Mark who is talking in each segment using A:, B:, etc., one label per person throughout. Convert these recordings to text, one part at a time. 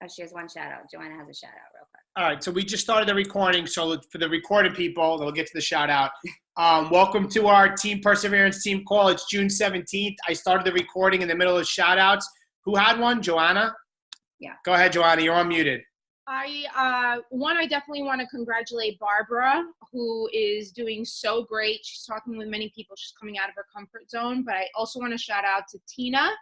A: Oh, she has one shout out. Joanna has a shout out real quick.
B: All right, so we just started the recording. So for the recorded people, they'll get to the shout out. Welcome to our Team Perseverance team call. It's June 17th. I started the recording in the middle of shout outs. Who had one? Joanna?
A: Yeah.
B: Go ahead, Joanna. You're unmuted.
C: I definitely want to congratulate Barbara, who is doing so great. She's talking with many people. She's coming out of her comfort zone. But I also want to shout out to Tina,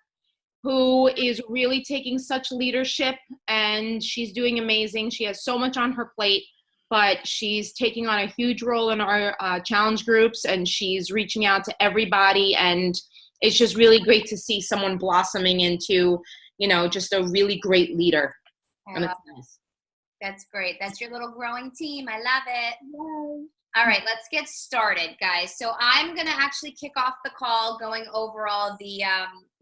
C: who is really taking such leadership, and she's doing amazing. She has so much on her plate, but she's taking on a huge role in our challenge groups, and she's reaching out to everybody. And it's just really great to see someone blossoming into, just a really great leader. And it's nice.
A: That's great. That's your little growing team. I love it. Yay. All right, let's get started, guys. So I'm going to actually kick off the call going over all the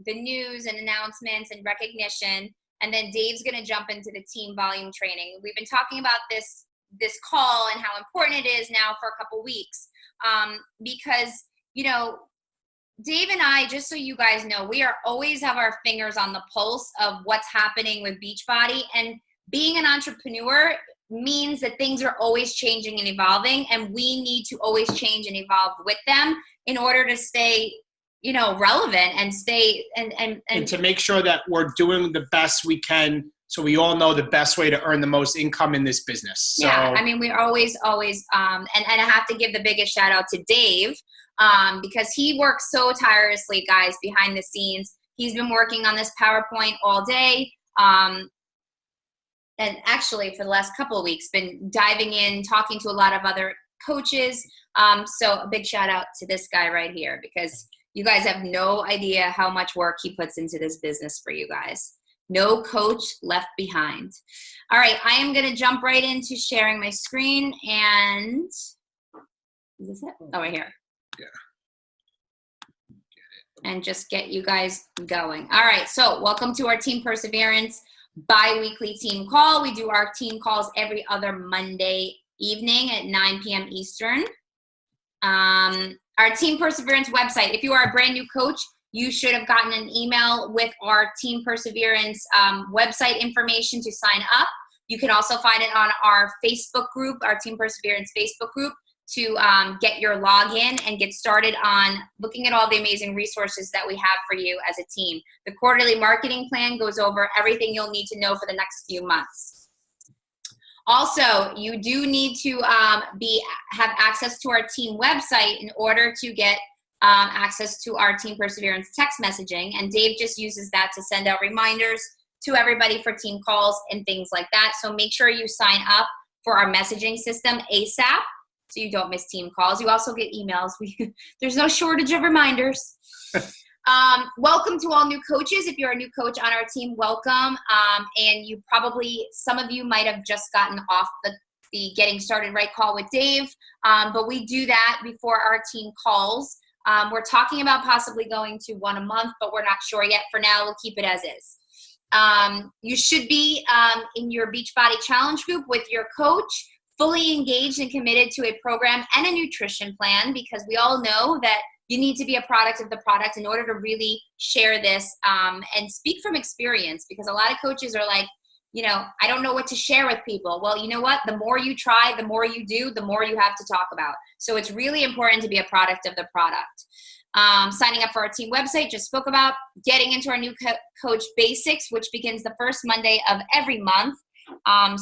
A: news and announcements and recognition, and then Dave's going to jump into the team volume training. We've been talking about this call and how important it is now for a couple weeks because, Dave and I, just so you guys know, we always have our fingers on the pulse of what's happening with Beachbody, and being an entrepreneur means that things are always changing and evolving, and we need to always change and evolve with them in order to stay, relevant and stay and
B: to make sure that we're doing the best we can, so we all know the best way to earn the most income in this business. So,
A: yeah, I mean, we're always, and I have to give the biggest shout out to Dave because he works so tirelessly, guys, behind the scenes. He's been working on this PowerPoint all day. And actually for the last couple of weeks, been diving in, talking to a lot of other coaches. So a big shout out to this guy right here, because you guys have no idea how much work he puts into this business for you guys. No coach left behind. All right, I am going to jump right into sharing my screen. And is this it? Oh, right here.
B: Yeah.
A: And just get you guys going. All right, so welcome to our Team Perseverance bi-weekly team call. We do our team calls every other Monday evening at 9 p.m. Eastern. Our Team Perseverance website, if you are a brand new coach, you should have gotten an email with our Team Perseverance website information to sign up. You can also find it on our Facebook group, our Team Perseverance Facebook group, to get your login and get started on looking at all the amazing resources that we have for you as a team. The quarterly marketing plan goes over everything you'll need to know for the next few months. Also, you do need to have access to our team website in order to get access to our Team Perseverance text messaging, and Dave just uses that to send out reminders to everybody for team calls and things like that. So make sure you sign up for our messaging system ASAP, so you don't miss team calls. You also get emails. There's no shortage of reminders. Welcome to all new coaches. If you're a new coach on our team, welcome. And some of you might have just gotten off the Getting Started Right call with Dave, but we do that before our team calls. We're talking about possibly going to one a month, but we're not sure yet. For now, we'll keep it as is. You should be in your Beachbody Challenge group with your coach, fully engaged and committed to a program and a nutrition plan, because we all know that you need to be a product of the product in order to really share this and speak from experience, because a lot of coaches are like, I don't know what to share with people. Well, you know what? The more you try, the more you do, the more you have to talk about. So it's really important to be a product of the product. Signing up for our team website, just spoke about. Getting into our new coach basics, which begins the first Monday of every month.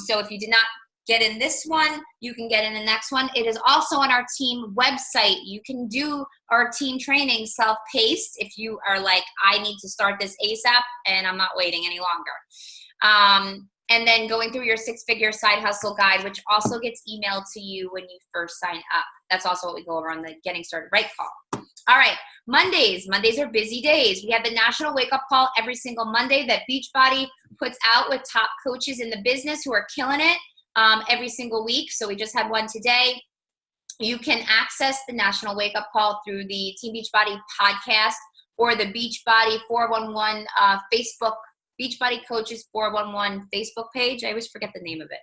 A: So if you did not get in this one, you can get in the next one. It is also on our team website. You can do our team training self-paced if you are like, I need to start this ASAP and I'm not waiting any longer. And then going through your 6-figure side hustle guide, which also gets emailed to you when you first sign up. That's also what we go over on the Getting Started Right call. All right, Mondays. Mondays are busy days. We have the National Wake Up Call every single Monday that Beachbody puts out with top coaches in the business who are killing it every single week. So we just had one today. You can access the National Wake Up Call through the Team Beachbody podcast or the Beachbody 411 Facebook Beachbody Coaches 411 Facebook page. I always forget the name of it.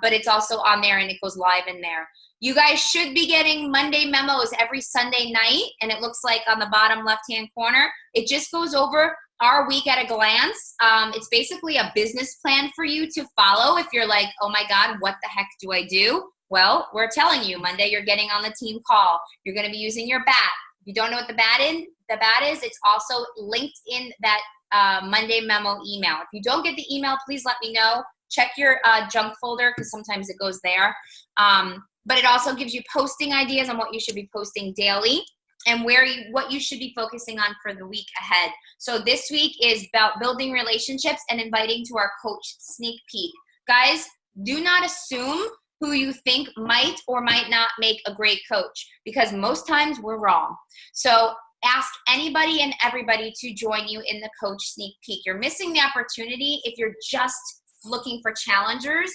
A: But it's also on there and it goes live in there. You guys should be getting Monday memos every Sunday night, and it looks like on the bottom left-hand corner, it just goes over our week at a glance. It's basically a business plan for you to follow if you're like, oh my God, what the heck do I do? Well, we're telling you, Monday you're getting on the team call. You're going to be using your bat. If you don't know what the bat is, it's also linked in that Monday memo email. If you don't get the email, please let me know. Check your junk folder because sometimes it goes there. But it also gives you posting ideas on what you should be posting daily and what you should be focusing on for the week ahead. So this week is about building relationships and inviting to our coach sneak peek. Guys, do not assume who you think might or might not make a great coach, because most times we're wrong. So ask anybody and everybody to join you in the coach sneak peek. You're missing the opportunity if you're just looking for challengers.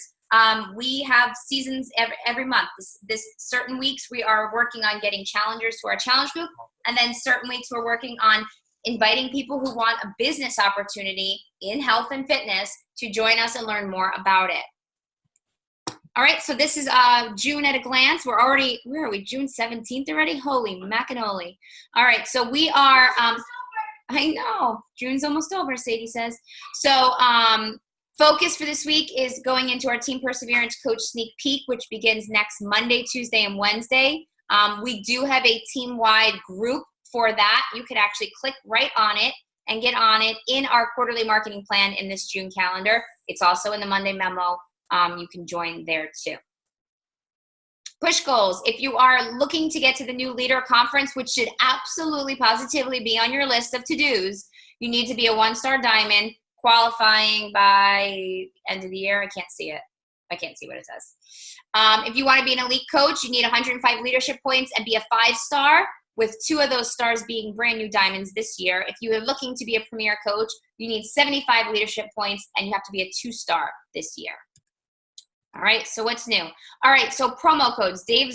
A: We have seasons every month. This certain weeks we are working on getting challengers to our challenge group, and then certain weeks we're working on inviting people who want a business opportunity in health and fitness to join us and learn more about it. All right, so this is June at a glance. We're already, where are we, June 17th already? Holy macanoli. All right, so we are, I know, June's almost over, Sadie says. So focus for this week is going into our Team Perseverance Coach Sneak Peek, which begins next Monday, Tuesday, and Wednesday. We do have a team-wide group for that. You could actually click right on it and get on it in our quarterly marketing plan in this June calendar. It's also in the Monday memo. You can join there too. Push goals. If you are looking to get to the new leader conference, which should absolutely positively be on your list of to-dos, you need to be a 1-star diamond, qualifying by end of the year. I can't see it. I can't see what it says. If you want to be an elite coach, you need 105 leadership points and be a 5-star, with 2 of those stars being brand new diamonds this year. If you are looking to be a premier coach, you need 75 leadership points and you have to be a 2-star this year. All right, so what's new? All right, so promo codes. Dave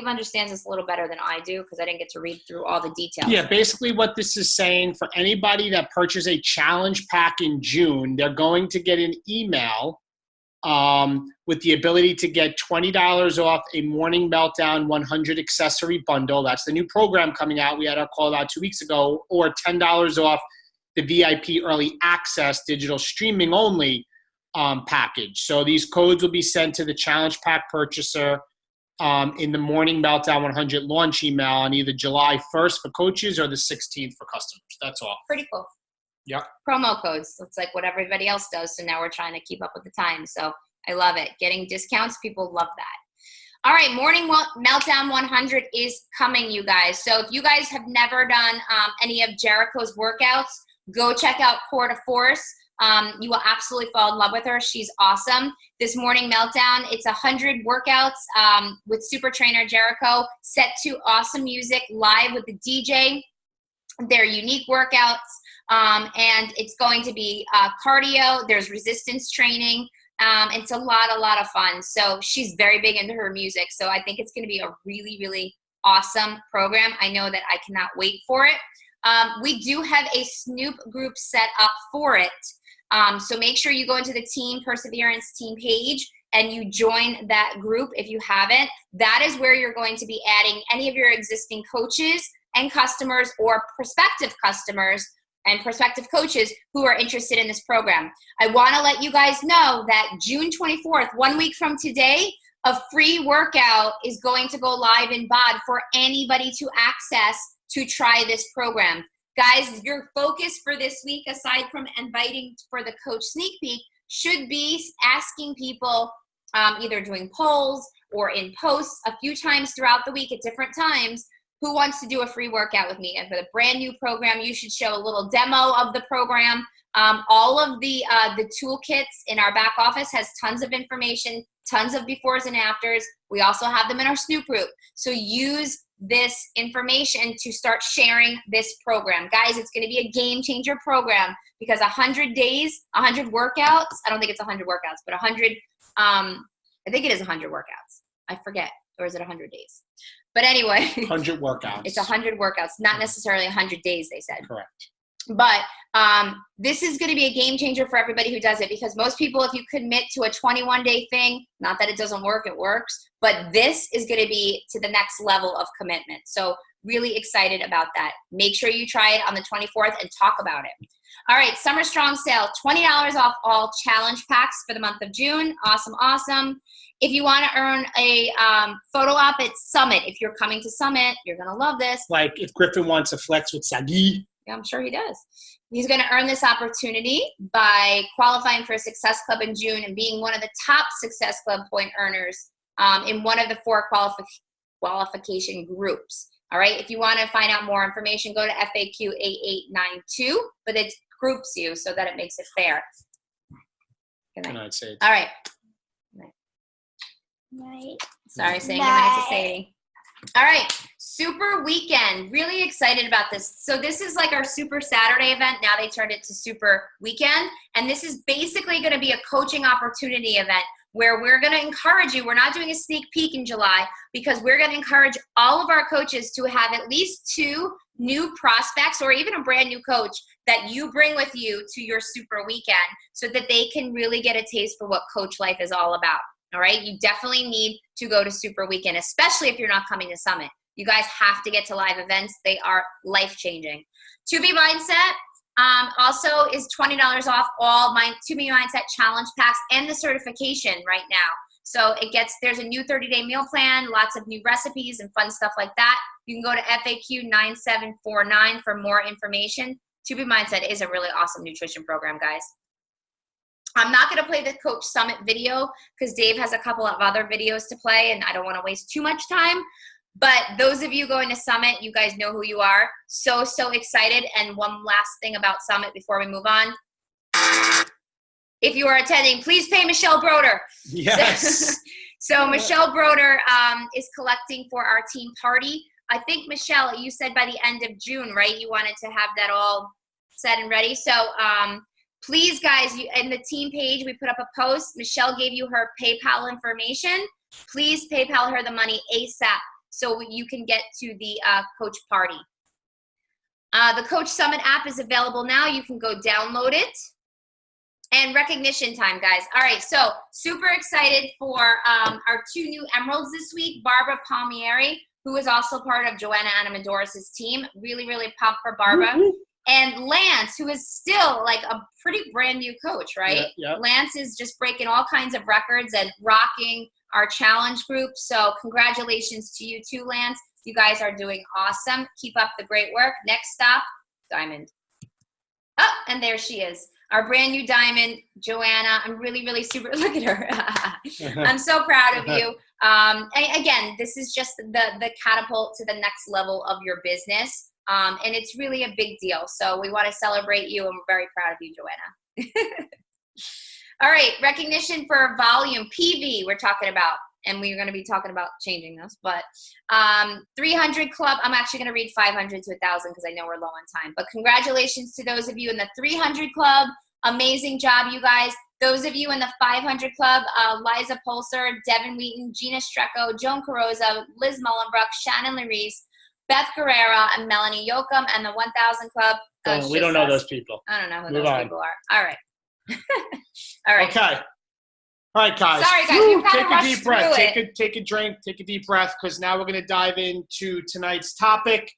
A: understands this a little better than I do because I didn't get to read through all the details.
B: Yeah, basically what this is saying, for anybody that purchases a challenge pack in June, they're going to get an email with the ability to get $20 off a Morning Meltdown 100 accessory bundle. That's the new program coming out. We had our call out 2 weeks ago. Or $10 off the VIP early access digital streaming only package. So these codes will be sent to the challenge pack purchaser in the Morning Meltdown 100 launch email on either July 1st for coaches or the 16th for customers. That's all.
A: Pretty cool.
B: Yep.
A: Promo codes. It's like what everybody else does. So now we're trying to keep up with the times. So I love it. Getting discounts, people love that. All right, Morning Meltdown 100 is coming, you guys. So if you guys have never done any of Jericho's workouts, go check out Core to Force. You will absolutely fall in love with her. She's awesome. This Morning Meltdown, it's 100 workouts with super trainer Jericho, set to awesome music live with the DJ. They're unique workouts, and it's going to be cardio. There's resistance training. It's a lot of fun. So she's very big into her music. So I think it's going to be a really, really awesome program. I know that I cannot wait for it. We do have a Snoop group set up for it. So make sure you go into the Team Perseverance team page and you join that group if you haven't. That is where you're going to be adding any of your existing coaches and customers or prospective customers and prospective coaches who are interested in this program. I want to let you guys know that June 24th, 1 week from today, a free workout is going to go live in BOD for anybody to access to try this program. Guys, your focus for this week, aside from inviting for the Coach Sneak Peek, should be asking people, either doing polls or in posts a few times throughout the week at different times, who wants to do a free workout with me. And for the brand new program, you should show a little demo of the program. All of the toolkits in our back office has tons of information, tons of befores and afters. We also have them in our Snoop group. So use this information to start sharing this program. Guys, it's going to be a game changer program because 100 days, 100 workouts, I don't think it's 100 workouts, but 100, I think it is 100 workouts. I forget. Or is it 100 days? But anyway.
B: 100 workouts.
A: It's 100 workouts, not necessarily 100 days, they said.
B: Correct.
A: But this is going to be a game changer for everybody who does it, because most people, if you commit to a 21-day thing, not that it doesn't work, it works, but this is going to be to the next level of commitment. So really excited about that. Make sure you try it on the 24th and talk about it. All right, Summer Strong sale, $20 off all challenge packs for the month of June. Awesome, awesome. If you want to earn a photo op at Summit, if you're coming to Summit, you're going to love this.
B: Like if Griffin wants to flex with Sagi.
A: Yeah, I'm sure he does. He's going to earn this opportunity by qualifying for a Success Club in June and being one of the top Success Club point earners in one of the 4 qualification groups. All right, if you want to find out more information, go to FAQ 8892, but it groups you so that it makes it fair. Good night. All right.
D: Night.
A: Sorry, saying good night to Sadie. All right, Super Weekend. Really excited about this. So this is like our Super Saturday event. Now they turned it to Super Weekend. And this is basically going to be a coaching opportunity event where we're going to encourage you. We're not doing a sneak peek in July because we're going to encourage all of our coaches to have at least 2 new prospects or even a brand new coach that you bring with you to your Super Weekend so that they can really get a taste for what coach life is all about. All right, you definitely need to go to Super Weekend, especially if you're not coming to Summit. You guys have to get to live events. They are life-changing. To Be Mindset also is $20 off all my To Be Mindset challenge packs and the certification right now. So there's a new 30-day meal plan, lots of new recipes and fun stuff like that. You can go to FAQ 9749 for more information. To Be Mindset is a really awesome nutrition program, guys. I'm not going to play the Coach Summit video because Dave has a couple of other videos to play and I don't want to waste too much time. But those of you going to Summit, you guys know who you are. So excited. And one last thing about Summit before we move on. If you are attending, please pay Michelle Broder.
B: Yes.
A: So Michelle Broder is collecting for our team party. I think, Michelle, you said by the end of June, right? You wanted to have that all set and ready. So please, guys, in the team page, we put up a post. Michelle gave you her PayPal information. Please PayPal her the money ASAP so you can get to the coach party. The Coach Summit app is available now. You can go download it. And recognition time, guys. All right, so super excited for our 2 new Emeralds this week. Barbara Palmieri, who is also part of Joanna Anamodoris' team. Really, really pumped for Barbara. Mm-hmm. And Lance, who is still like a pretty brand new coach, right?
B: Yeah.
A: Lance is just breaking all kinds of records and rocking our challenge group. So congratulations to you too, Lance. You guys are doing awesome. Keep up the great work. Next stop, Diamond. Oh, and there she is. Our brand new Diamond, Joanna. I'm really, really super, look at her. I'm so proud of you. And again, this is just the catapult to the next level of your business. And it's really a big deal. So we want to celebrate you, and we're very proud of you, Joanna. All right, recognition for volume, PV we're talking about. And we're going to be talking about changing this. But 300 Club, I'm actually going to read 500 to 1,000 because I know we're low on time. But congratulations to those of you in the 300 Club. Amazing job, you guys. Those of you in the 500 Club, Liza Pulser, Devin Wheaton, Gina Strecco, Joan Carosa, Liz Mullenbrook, Shannon Larice, Beth Guerrera, and Melanie Yoakum, and the 1,000 Club.
B: We don't know those people.
A: I don't know who those people are. All right. All right.
B: Okay. All right, guys.
A: Sorry, guys. We've kind of rushed
B: Take a deep breath.
A: Take
B: a drink. Take a deep breath because now we're going to dive into tonight's topic,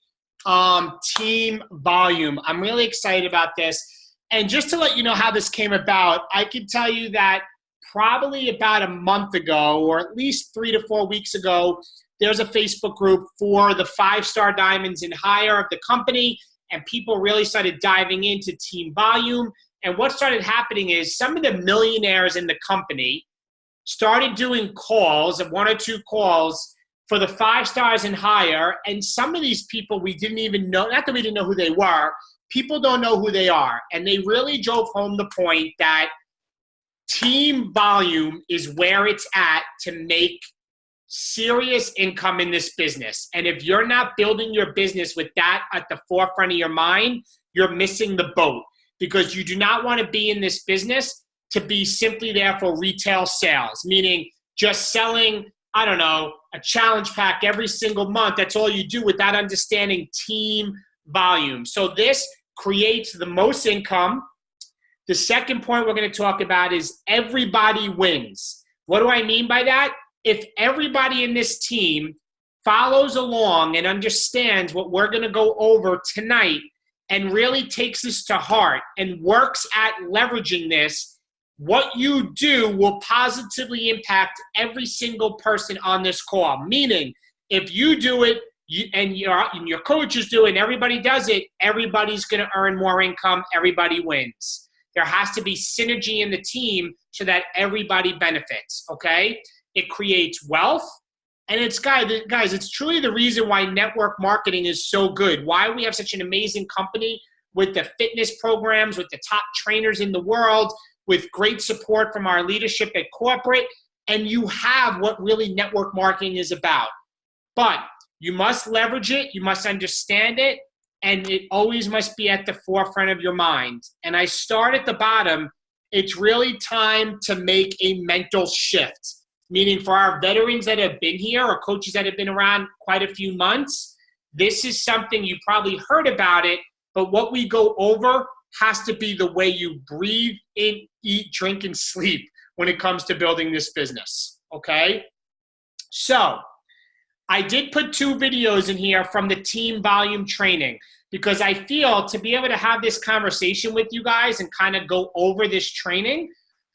B: team volume. I'm really excited about this. And just to let you know how this came about, I can tell you that probably about a month ago or at least 3 to 4 weeks ago, there's a Facebook group for the 5-star diamonds and higher of the company, and people really started diving into team volume. And what started happening is some of the millionaires in the company started doing calls, 1 or 2 calls, for the 5 stars and higher. And some of these people we didn't even know, not that we didn't know who they were, people don't know who they are. And they really drove home the point that team volume is where it's at to make serious income in this business. And if you're not building your business with that at the forefront of your mind, you're missing the boat, because you do not want to be in this business to be simply there for retail sales, meaning just selling, I don't know, a challenge pack every single month. That's all you do without understanding team volume. So this creates the most income. The second point we're going to talk about is everybody wins. What do I mean by that? If everybody in this team follows along and understands what we're going to go over tonight and really takes this to heart and works at leveraging this, what you do will positively impact every single person on this call. Meaning, if you do it and your coaches do it and everybody does it, everybody's going to earn more income. Everybody wins. There has to be synergy in the team so that everybody benefits, okay? It creates wealth. And it's, guys, it's truly the reason why network marketing is so good, why we have such an amazing company with the fitness programs, with the top trainers in the world, with great support from our leadership at corporate, and you have what really network marketing is about. But you must leverage it, you must understand it, and it always must be at the forefront of your mind. And I start at the bottom. It's really time to make a mental shift. Meaning for our veterans that have been here or coaches that have been around quite a few months, this is something you probably heard about it, but what we go over has to be the way you breathe, eat, drink, and sleep when it comes to building this business, okay? So I did put 2 videos in here from the team volume training because I feel to be able to have this conversation with you guys and kind of go over this training,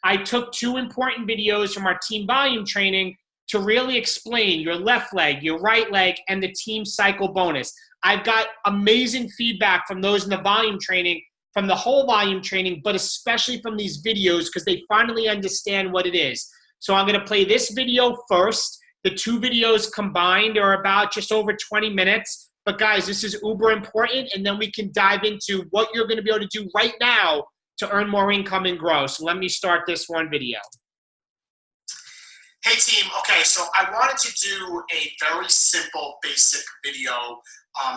B: I took 2 important videos from our team volume training to really explain your left leg, your right leg, and the team cycle bonus. I've got amazing feedback from those in the volume training, from the whole volume training, but especially from these videos because they finally understand what it is. So I'm going to play this video first. The 2 videos combined are about just over 20 minutes. But guys, this is uber important, and then we can dive into what you're going to be able to do right now to earn more income and grow. So let me start this one video.
D: Hey team, okay, so I wanted to do a very simple, basic video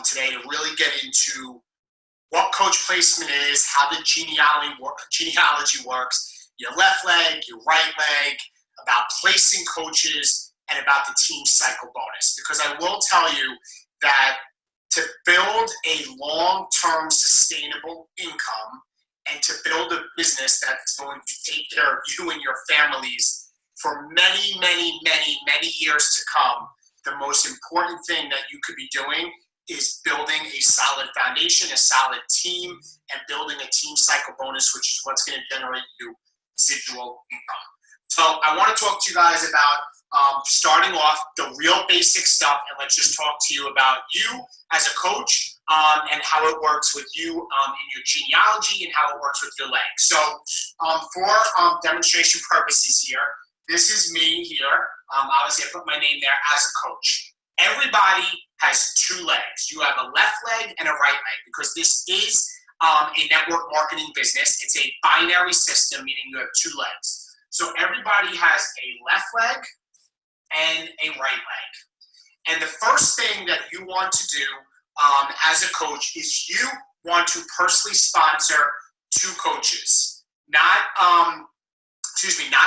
D: today to really get into what coach placement is, how the genealogy works, your left leg, your right leg, about placing coaches, and about the team cycle bonus. Because I will tell you that to build a long-term sustainable income and to build a business that's going to take care of you and your families for many, many, many, many years to come, the most important thing that you could be doing is building a solid foundation, a solid team, and building a team cycle bonus, which is what's going to generate you residual income. So I want to talk to you guys about starting off the real basic stuff, and let's just talk to you about you as a coach and how it works with you in your genealogy and how it works with your legs. So for demonstration purposes here, this is me here. Obviously, I put my name there as a coach. Everybody has 2 legs. You have a left leg and a right leg because this is a network marketing business. It's a binary system, meaning you have 2 legs. So everybody has a left leg and a right leg. And the first thing that you want to do as a coach is you want to personally sponsor 2 coaches. Not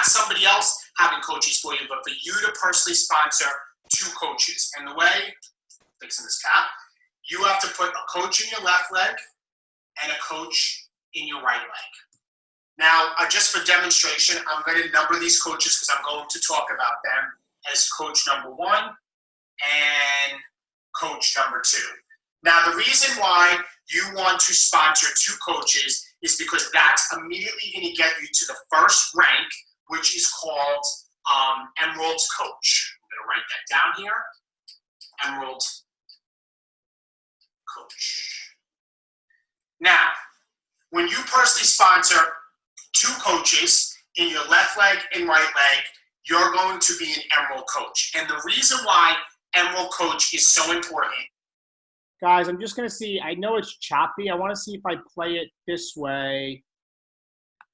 D: somebody else having coaches for you, but for you to personally sponsor 2 coaches. And the way, fixing this cap, you have to put a coach in your left leg and a coach in your right leg. Now, just for demonstration, I'm going to number these coaches because I'm going to talk about them as coach number 1 and coach number 2. Now, the reason why you want to sponsor 2 coaches is because that's immediately going to get you to the first rank, which is called Emerald Coach. I'm going to write that down here. Emerald Coach. Now, when you personally sponsor 2 coaches in your left leg and right leg, you're going to be an Emerald Coach. And the reason why Emerald Coach is so important.
B: Guys, I'm just going to see. I know it's choppy. I want to see if I play it this way,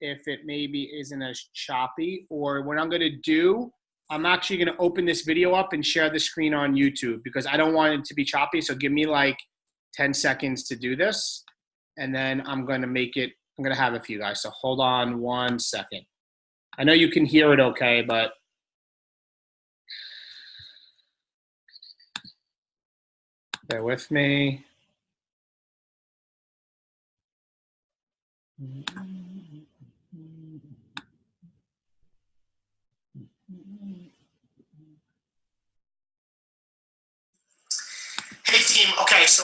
B: if it maybe isn't as choppy. Or what I'm going to do, I'm actually going to open this video up and share the screen on YouTube because I don't want it to be choppy. So give me like 10 seconds to do this. And then I'm going to make it, I'm going to have it for you guys. So hold on 1 second. I know you can hear it okay, but bear with me.
D: Hey team, okay, so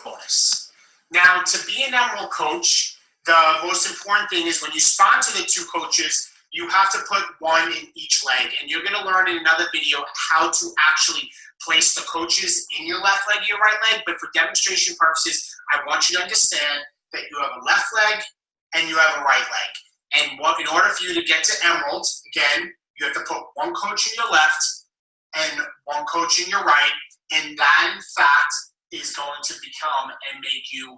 D: bonus. Now, to be an Emerald coach, the most important thing is when you sponsor the two coaches, you have to put one in each leg. And you're going to learn in another video how to actually place the coaches in your left leg, your right leg. But for demonstration purposes, I want you to understand that you have a left leg and you have a right leg. And in order for you to get to Emerald, again, you have to put one coach in your left and one coach in your right. And that, in fact, is going to become and make you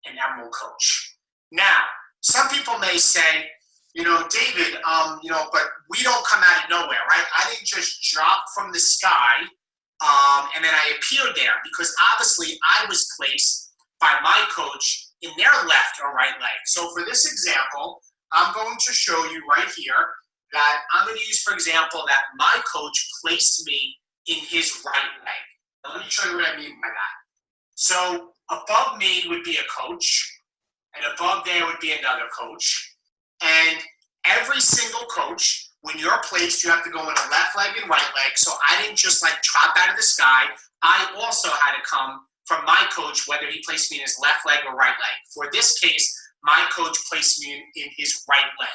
D: an Emerald coach. Now, some people may say, David, but we don't come out of nowhere, right? I didn't just drop from the sky and then I appeared there, because obviously I was placed by my coach in their left or right leg. So for this example, I'm going to show you right here that I'm going to use, for example, that my coach placed me in his right leg. Now, let me show you what I mean by that. So above me would be a coach, and above there would be another coach. And every single coach, when you're placed, you have to go in a left leg and right leg. So I didn't just drop out of the sky. I also had to come from my coach, whether he placed me in his left leg or right leg. For this case, my coach placed me in his right leg.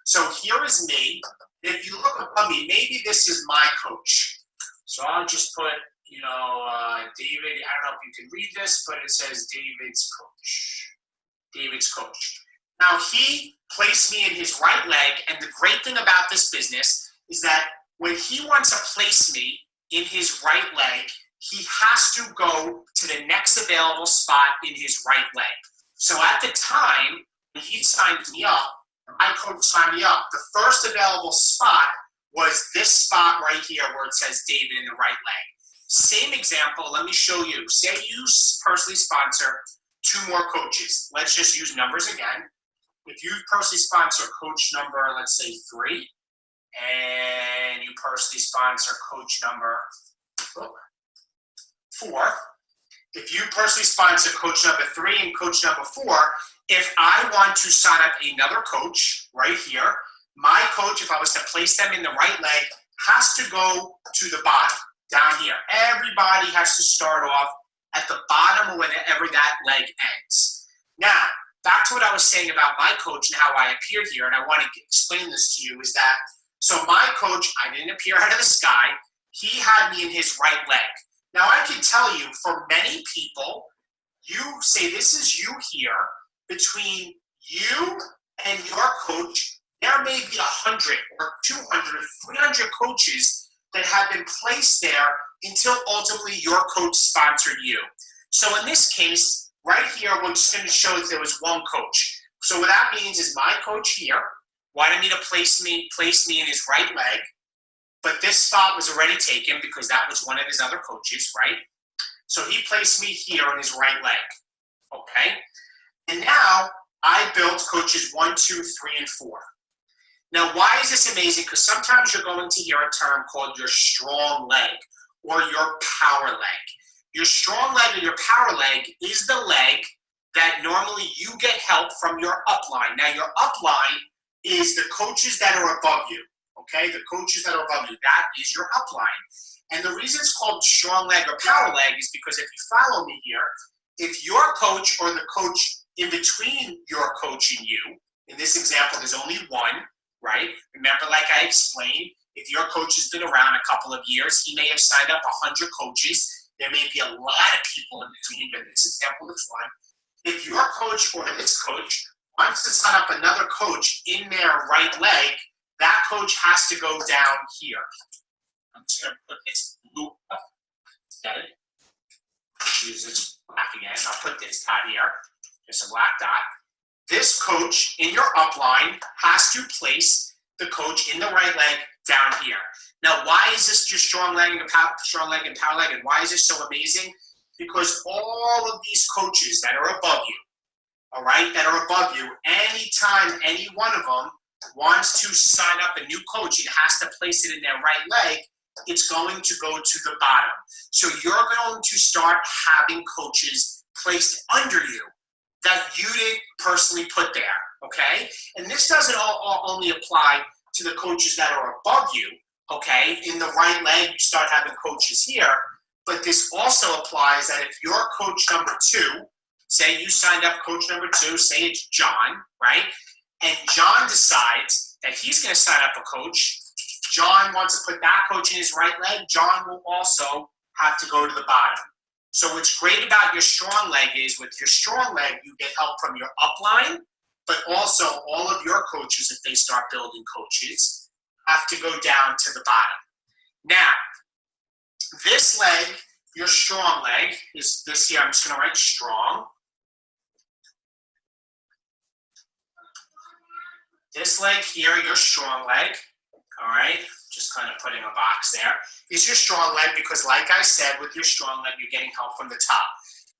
D: So here is me. If you look above me, maybe this is my coach. So I'll just put, David, I don't know if you can read this, but it says David's coach. David's coach. Now, he placed me in his right leg, and the great thing about this business is that when he wants to place me in his right leg, he has to go to the next available spot in his right leg. So at the time, when he signed me up, my coach signed me up, the first available spot was this spot right here where it says David in the right leg. Same example, let me show you. Say you personally sponsor 2 more coaches. Let's just use numbers again. If you personally sponsor coach number, let's say 3, and you personally sponsor coach number 4, if you personally sponsor coach number 3 and coach number 4, if I want to sign up another coach right here, my coach, if I was to place them in the right leg, has to go to the bottom, down here. Everybody has to start off at the bottom of whenever that leg ends. Now, back to what I was saying about my coach and how I appeared here, and I want to explain this to you, is that, so my coach, I didn't appear out of the sky. He had me in his right leg. Now, I can tell you, for many people, you say this is you here, between you and your coach, there may be 100 or 200 or 300 coaches that have been placed there until ultimately your coach sponsored you. So in this case, right here, we're just going to show that there was one coach. So what that means is my coach here wanted me to place me in his right leg, but this spot was already taken because that was one of his other coaches, right? So he placed me here on his right leg, okay? And now I built coaches 1, 2, 3, and 4. Now, why is this amazing? Because sometimes you're going to hear a term called your strong leg or your power leg. Your strong leg or your power leg is the leg that normally you get help from your upline. Now, your upline is the coaches that are above you, okay? The coaches that are above you, that is your upline. And the reason it's called strong leg or power leg is because if you follow me here, if your coach or the coach in between your coach and you, in this example, there's only one, right? Remember, like I explained, if your coach has been around a couple of years, he may have signed up 100 coaches. There may be a lot of people in between, but in this example, it's one. If your coach or this coach wants to sign up another coach in their right leg, that coach has to go down here. I'm just going to put this blue up. Okay. Choose this black again. I'll put this dot here. Just a black dot. This coach in your upline has to place the coach in the right leg down here. Now, why is this just strong leg and power leg, and why is this so amazing? Because all of these coaches that are above you, all right, that are above you, anytime any one of them wants to sign up a new coach, it has to place it in their right leg, it's going to go to the bottom. So you're going to start having coaches placed under you that you didn't personally put there, okay? And this doesn't only apply to the coaches that are above you, okay? In the right leg, you start having coaches here, but this also applies that if you're coach number 2, say you signed up coach number 2, say it's John, right? And John decides that he's going to sign up a coach. John wants to put that coach in his right leg. John will also have to go to the bottom. So what's great about your strong leg is with your strong leg, you get help from your upline, but also all of your coaches, if they start building coaches, have to go down to the bottom. Now, this leg, your strong leg, is this here. I'm just going to write strong. This leg here, your strong leg, all right, just kind of putting a box there, is your strong leg because like I said, with your strong leg, you're getting help from the top.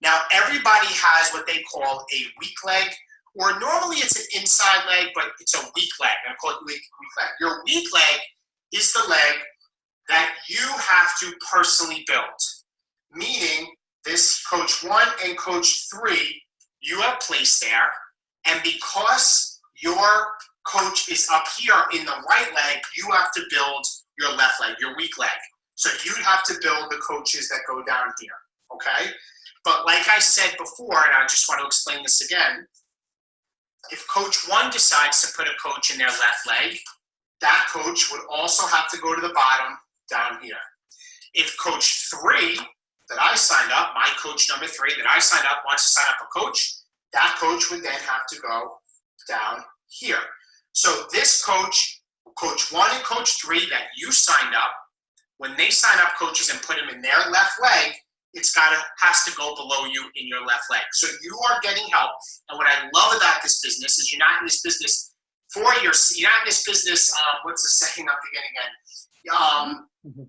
D: Now, everybody has what they call a weak leg, or normally it's an inside leg, but it's a weak leg. I'm going to call it weak leg. Your weak leg is the leg that you have to personally build, meaning this coach 1 and coach 3, you have placed there, and because your coach is up here in the right leg, you have to build your left leg, your weak leg. So you'd have to build the coaches that go down here, okay? But like I said before, and I just want to explain this again, if coach 1 decides to put a coach in their left leg, that coach would also have to go to the bottom down here. If coach 3 that I signed up, my coach number 3 that I signed up wants to sign up a coach, that coach would then have to go down here. So this coach, coach 1 and coach 3 that you signed up, when they sign up coaches and put them in their left leg, has to go below you in your left leg. So you are getting help. And what I love about this business is you're not in this business you're not in this business, what's the saying I'm forgetting again?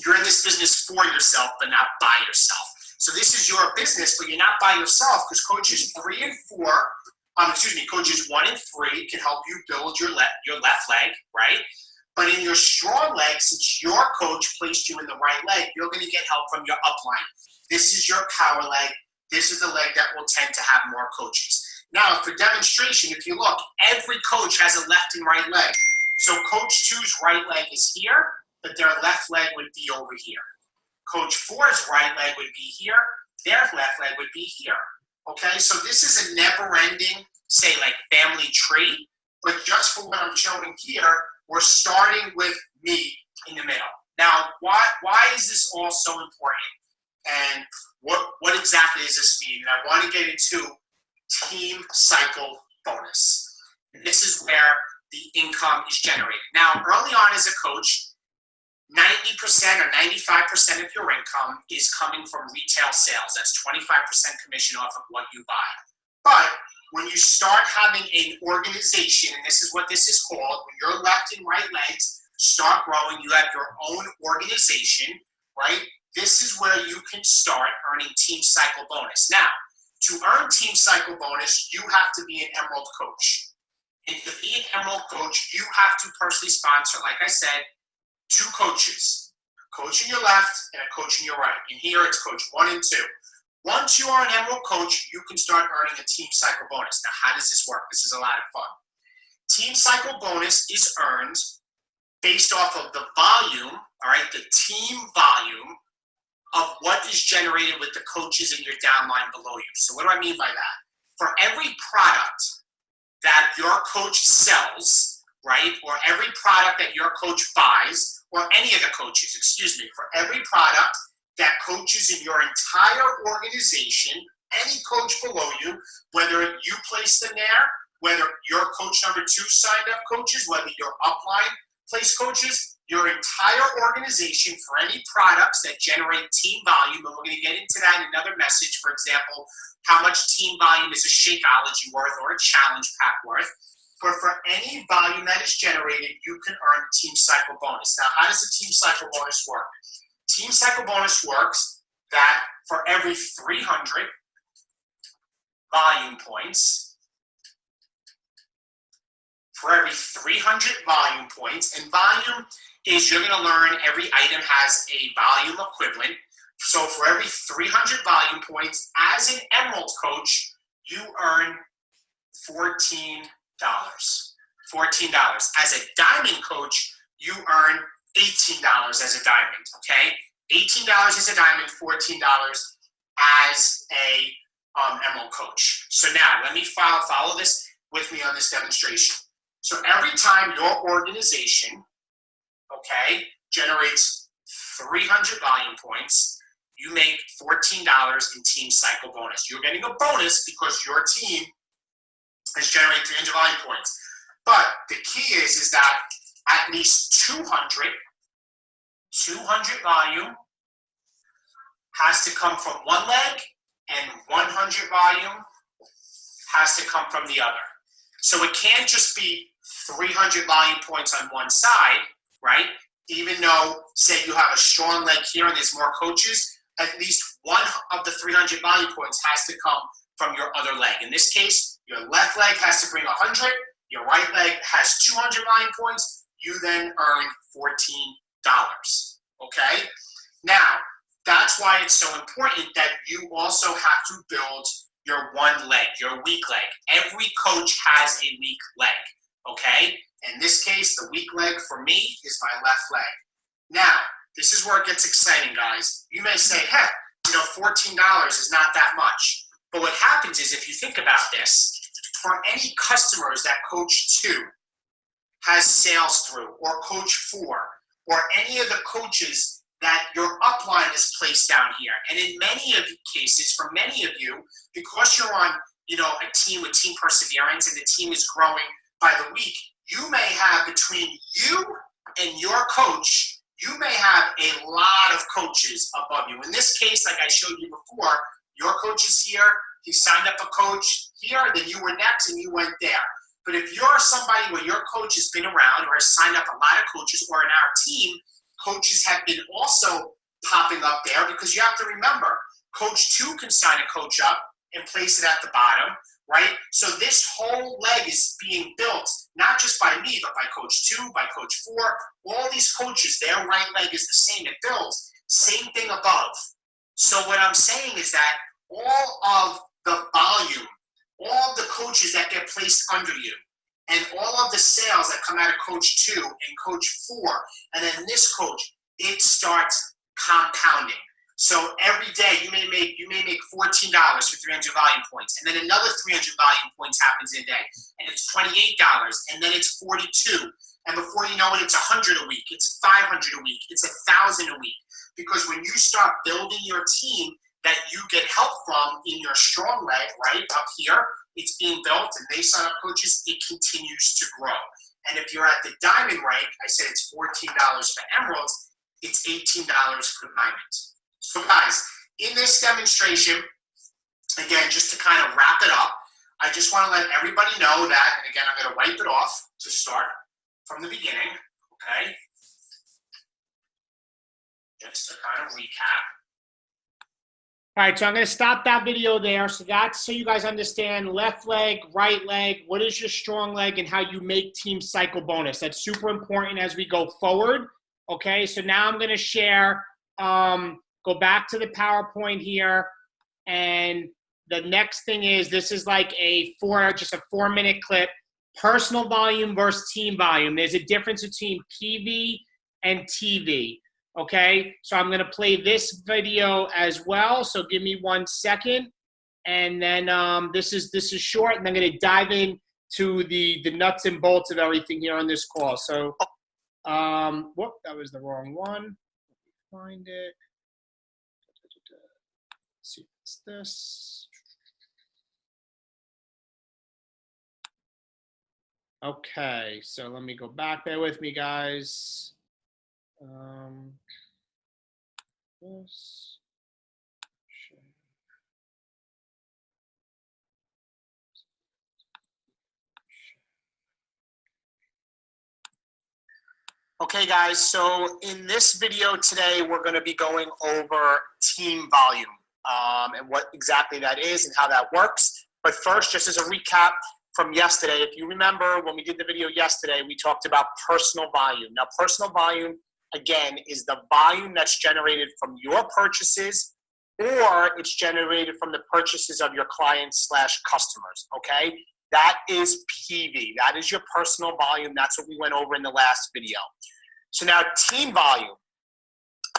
D: You're in this business for yourself, but not by yourself. So this is your business, but you're not by yourself because coaches 3 and 4, coaches 1 and 3 can help you build your left leg, right? But in your strong leg, since your coach placed you in the right leg, you're going to get help from your upline. This is your power leg. This is the leg that will tend to have more coaches. Now, for demonstration, if you look, every coach has a left and right leg. So coach 2's right leg is here, but their left leg would be over here. Coach 4's right leg would be here. Their left leg would be here. Okay, so this is a never-ending, say, like family tree. But just for what I'm showing here, we're starting with me in the middle. Now, why is this all so important? And what exactly does this mean? And I want to get into team cycle bonus. And this is where the income is generated. Now, early on as a coach, 90% or 95% of your income is coming from retail sales. That's 25% commission off of what you buy. But when you start having an organization, and this is what this is called, when your left and right legs start growing, you have your own organization, right? This is where you can start earning team cycle bonus. Now, to earn team cycle bonus, you have to be an Emerald coach. And to be an Emerald coach, you have to personally sponsor, like I said, 2 coaches, a coach in your left and a coach in your right. And here it's coach 1 and 2. Once you are an Emerald coach, you can start earning a team cycle bonus. Now, how does this work? This is a lot of fun. Team cycle bonus is earned based off of the volume, all right, the team volume of what is generated with the coaches in your downline below you. So what do I mean by that? For every product that your coach sells, right, or every product that your coach buys, or any of the coaches, for every product that coaches in your entire organization, any coach below you, whether you placed them there, whether your coach number 2 signed up coaches, whether your upline placed coaches, your entire organization for any products that generate team volume, and we're going to get into that in another message, for example, how much team volume is a Shakeology worth or a challenge pack worth. But for any volume that is generated, you can earn a team cycle bonus. Now, how does the team cycle bonus work? Team cycle bonus works that for every 300, volume points, for every 300 volume points, and volume is, you're going to learn every item has a volume equivalent. So for every 300 volume points, as an Emerald coach, you earn $14. $14. As a Diamond coach, you earn $18 as a Diamond, okay? $18 as a Diamond, $14 as a Emerald coach. So now, let me follow this with me on this demonstration. So every time your organization, okay, generates 300 volume points, you make $14 in team cycle bonus. You're getting a bonus because your team has generated 300 volume points. But the key is that at least 200 volume has to come from one leg, and 100 volume has to come from the other. So it can't just be 300 volume points on one side, right? Even though, say you have a strong leg here and there's more coaches, at least one of the 300 volume points has to come from your other leg. In this case, your left leg has to bring 100, your right leg has 200 volume points, you then earn $14, okay? Now, that's why it's so important that you also have to build your one leg, your weak leg. Every coach has a weak leg, okay? In this case, the weak leg for me is my left leg. Now, this is where it gets exciting, guys. You may say, heck, $14 is not that much. But what happens is, if you think about this, for any customers that Coach 2 has sales through, or Coach 4, or any of the coaches that your upline is placed down here, and in many of cases, for many of you, because you're on a team with Team Perseverance and the team is growing by the week, you may have, between you and your coach, you may have a lot of coaches above you. In this case, like I showed you before, your coach is here, he signed up a coach here, then you were next and you went there. But if you're somebody where your coach has been around or has signed up a lot of coaches, or in our team, coaches have been also popping up there, because you have to remember, Coach 2 can sign a coach up and place it at the bottom, right? So this whole leg is being built, not just by me, but by Coach 2, by Coach 4. All these coaches, their right leg is the same. It builds. Same thing above. So what I'm saying is that all of the volume, all of the coaches that get placed under you, and all of the sales that come out of Coach 2 and Coach 4, and then this coach, it starts compounding. So every day you may make $14 for 300 volume points, and then another 300 volume points happens in a day, and it's $28, and then it's $42, and before you know it, it's $100 a week, it's $500 a week, it's $1,000 a week, because when you start building your team that you get help from in your strong leg, right up here, it's being built, and they sign up coaches, it continues to grow. And if you're at the diamond rank, I said it's $14 for emeralds, it's $18 for diamonds. So guys, in this demonstration, again, just to kind of wrap it up, I just want to let everybody know that, and again, I'm going to wipe it off to start from the beginning, okay? Just to kind of recap.
B: All right, so I'm going to stop that video there. So that's so you guys understand left leg, right leg, what is your strong leg, and how you make team cycle bonus. That's super important as we go forward. Okay, so now I'm going to share, go back to the PowerPoint here. And the next thing is, this is like just a 4-minute clip. Personal volume versus team volume. There's a difference between PV and TV. Okay, so I'm going to play this video as well. So give me 1 second, and then this is short, and I'm going to dive in to the nuts and bolts of everything here on this call. So, whoop, that was the wrong one. Let me find it. Let's see if it's this. Okay, so let me go back. Bear with me, guys. This.
D: Okay, guys, so in this video today, we're going to be going over team volume and what exactly that is and how that works.
B: But first, just as a recap from yesterday, if you remember when we did the video yesterday, we talked about personal volume. Now, personal volume, again, is the volume that's generated from your purchases, or it's generated from the purchases of your clients / customers, okay? That is PV. That is your personal volume. That's what we went over in the last video. So now team volume.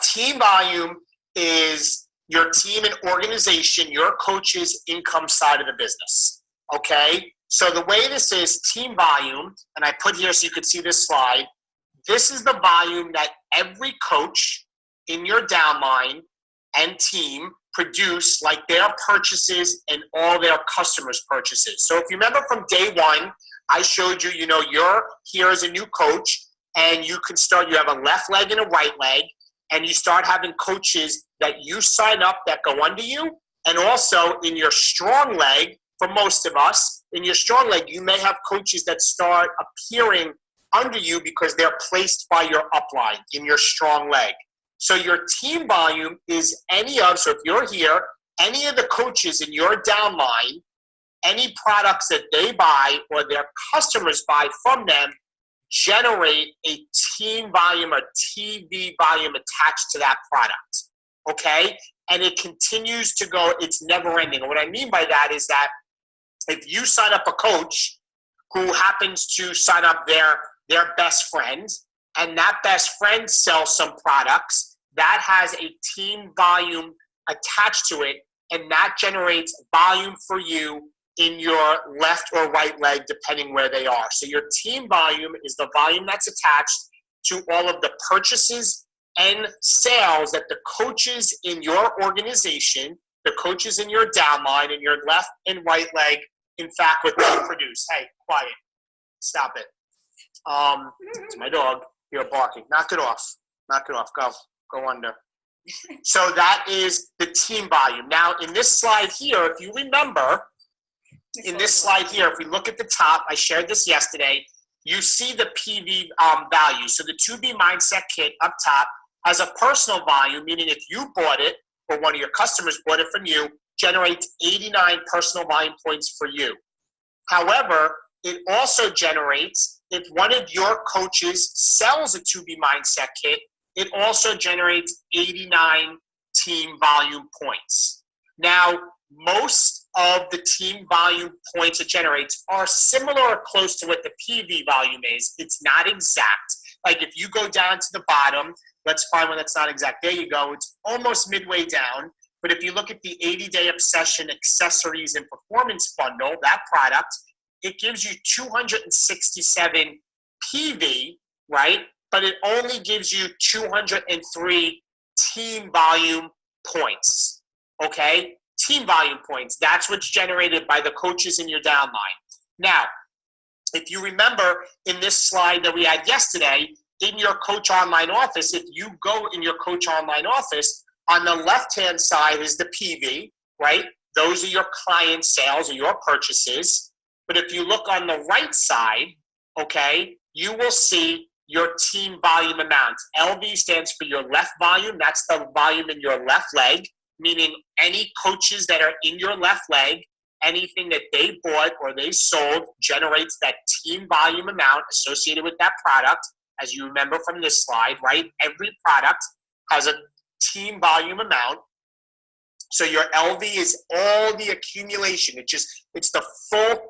B: Team volume is your team and organization, your coach's income side of the business, okay? So the way this is team volume, and I put here so you could see this slide, this is the volume that every coach in your downline and team produce, like their purchases and all their customers' purchases. So if you remember from day one, I showed you, you're here as a new coach, and you can start, you have a left leg and a right leg, and you start having coaches that you sign up that go under you. And also in your strong leg, for most of us, in your strong leg, you may have coaches that start appearing under you because they're placed by your upline in your strong leg. So your team volume is so if you're here, any of the coaches in your downline, any products that they buy or their customers buy from them, generate a team volume or TV volume attached to that product, okay? And it continues to go, it's never ending. And what I mean by that is that if you sign up a coach who happens to sign up their best friend, and that best friend sells some products, that has a team volume attached to it, and that generates volume for you in your left or right leg, depending where they are. So your team volume is the volume that's attached to all of the purchases and sales that the coaches in your organization, the coaches in your downline, and your left and right leg, in fact, what they produce. Hey, quiet. Stop it. It's my dog. You're barking. Knock it off. Knock it off. Go under. So that is the team volume. Now, in this slide here, if you remember, in this slide here, if we look at the top, I shared this yesterday, you see the PV value. So the 2B Mindset Kit up top has a personal volume, meaning if you bought it or one of your customers bought it from you, generates 89 personal volume points for you. However, it also generates, if one of your coaches sells a 2B Mindset Kit, it also generates 89 team volume points. Now, most of the team volume points it generates are similar or close to what the PV volume is. It's not exact. Like if you go down to the bottom, let's find one that's not exact. There you go. It's almost midway down. But if you look at the 80-Day Obsession Accessories and Performance Bundle, that product, it gives you 267 PV, right? But it only gives you 203 team volume points, okay? Team volume points. That's what's generated by the coaches in your downline. Now, if you remember in this slide that we had yesterday, in your Coach Online office, if you go in your Coach Online office, on the left-hand side is the PV, right? Those are your client sales or your purchases. But if you look on the right side, okay, you will see your team volume amount. LV stands for your left volume. That's the volume in your left leg, meaning any coaches that are in your left leg, anything that they bought or they sold generates that team volume amount associated with that product. As you remember from this slide, right? Every product has a team volume amount. So your LV is all the accumulation. It's the full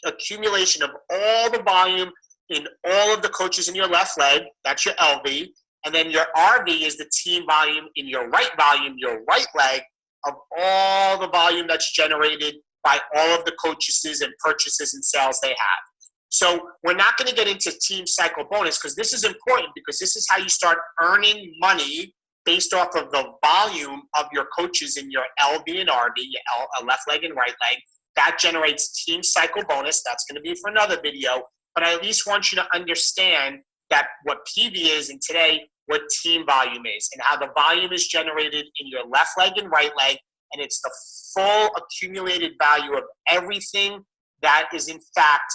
B: accumulation of all the volume in all of the coaches in your left leg. That's your LV. And then your RV is the team volume in your right leg, of all the volume that's generated by all of the coaches and purchases and sales they have. So we're not going to get into team cycle bonus because this is important, because this is how you start earning money based off of the volume of your coaches in your LV and RV, your left leg and right leg. That generates team cycle bonus. That's going to be for another video. But I at least want you to understand that what PV is, and today what team volume is, and how the volume is generated in your left leg and right leg, and it's the full accumulated value of everything that is in fact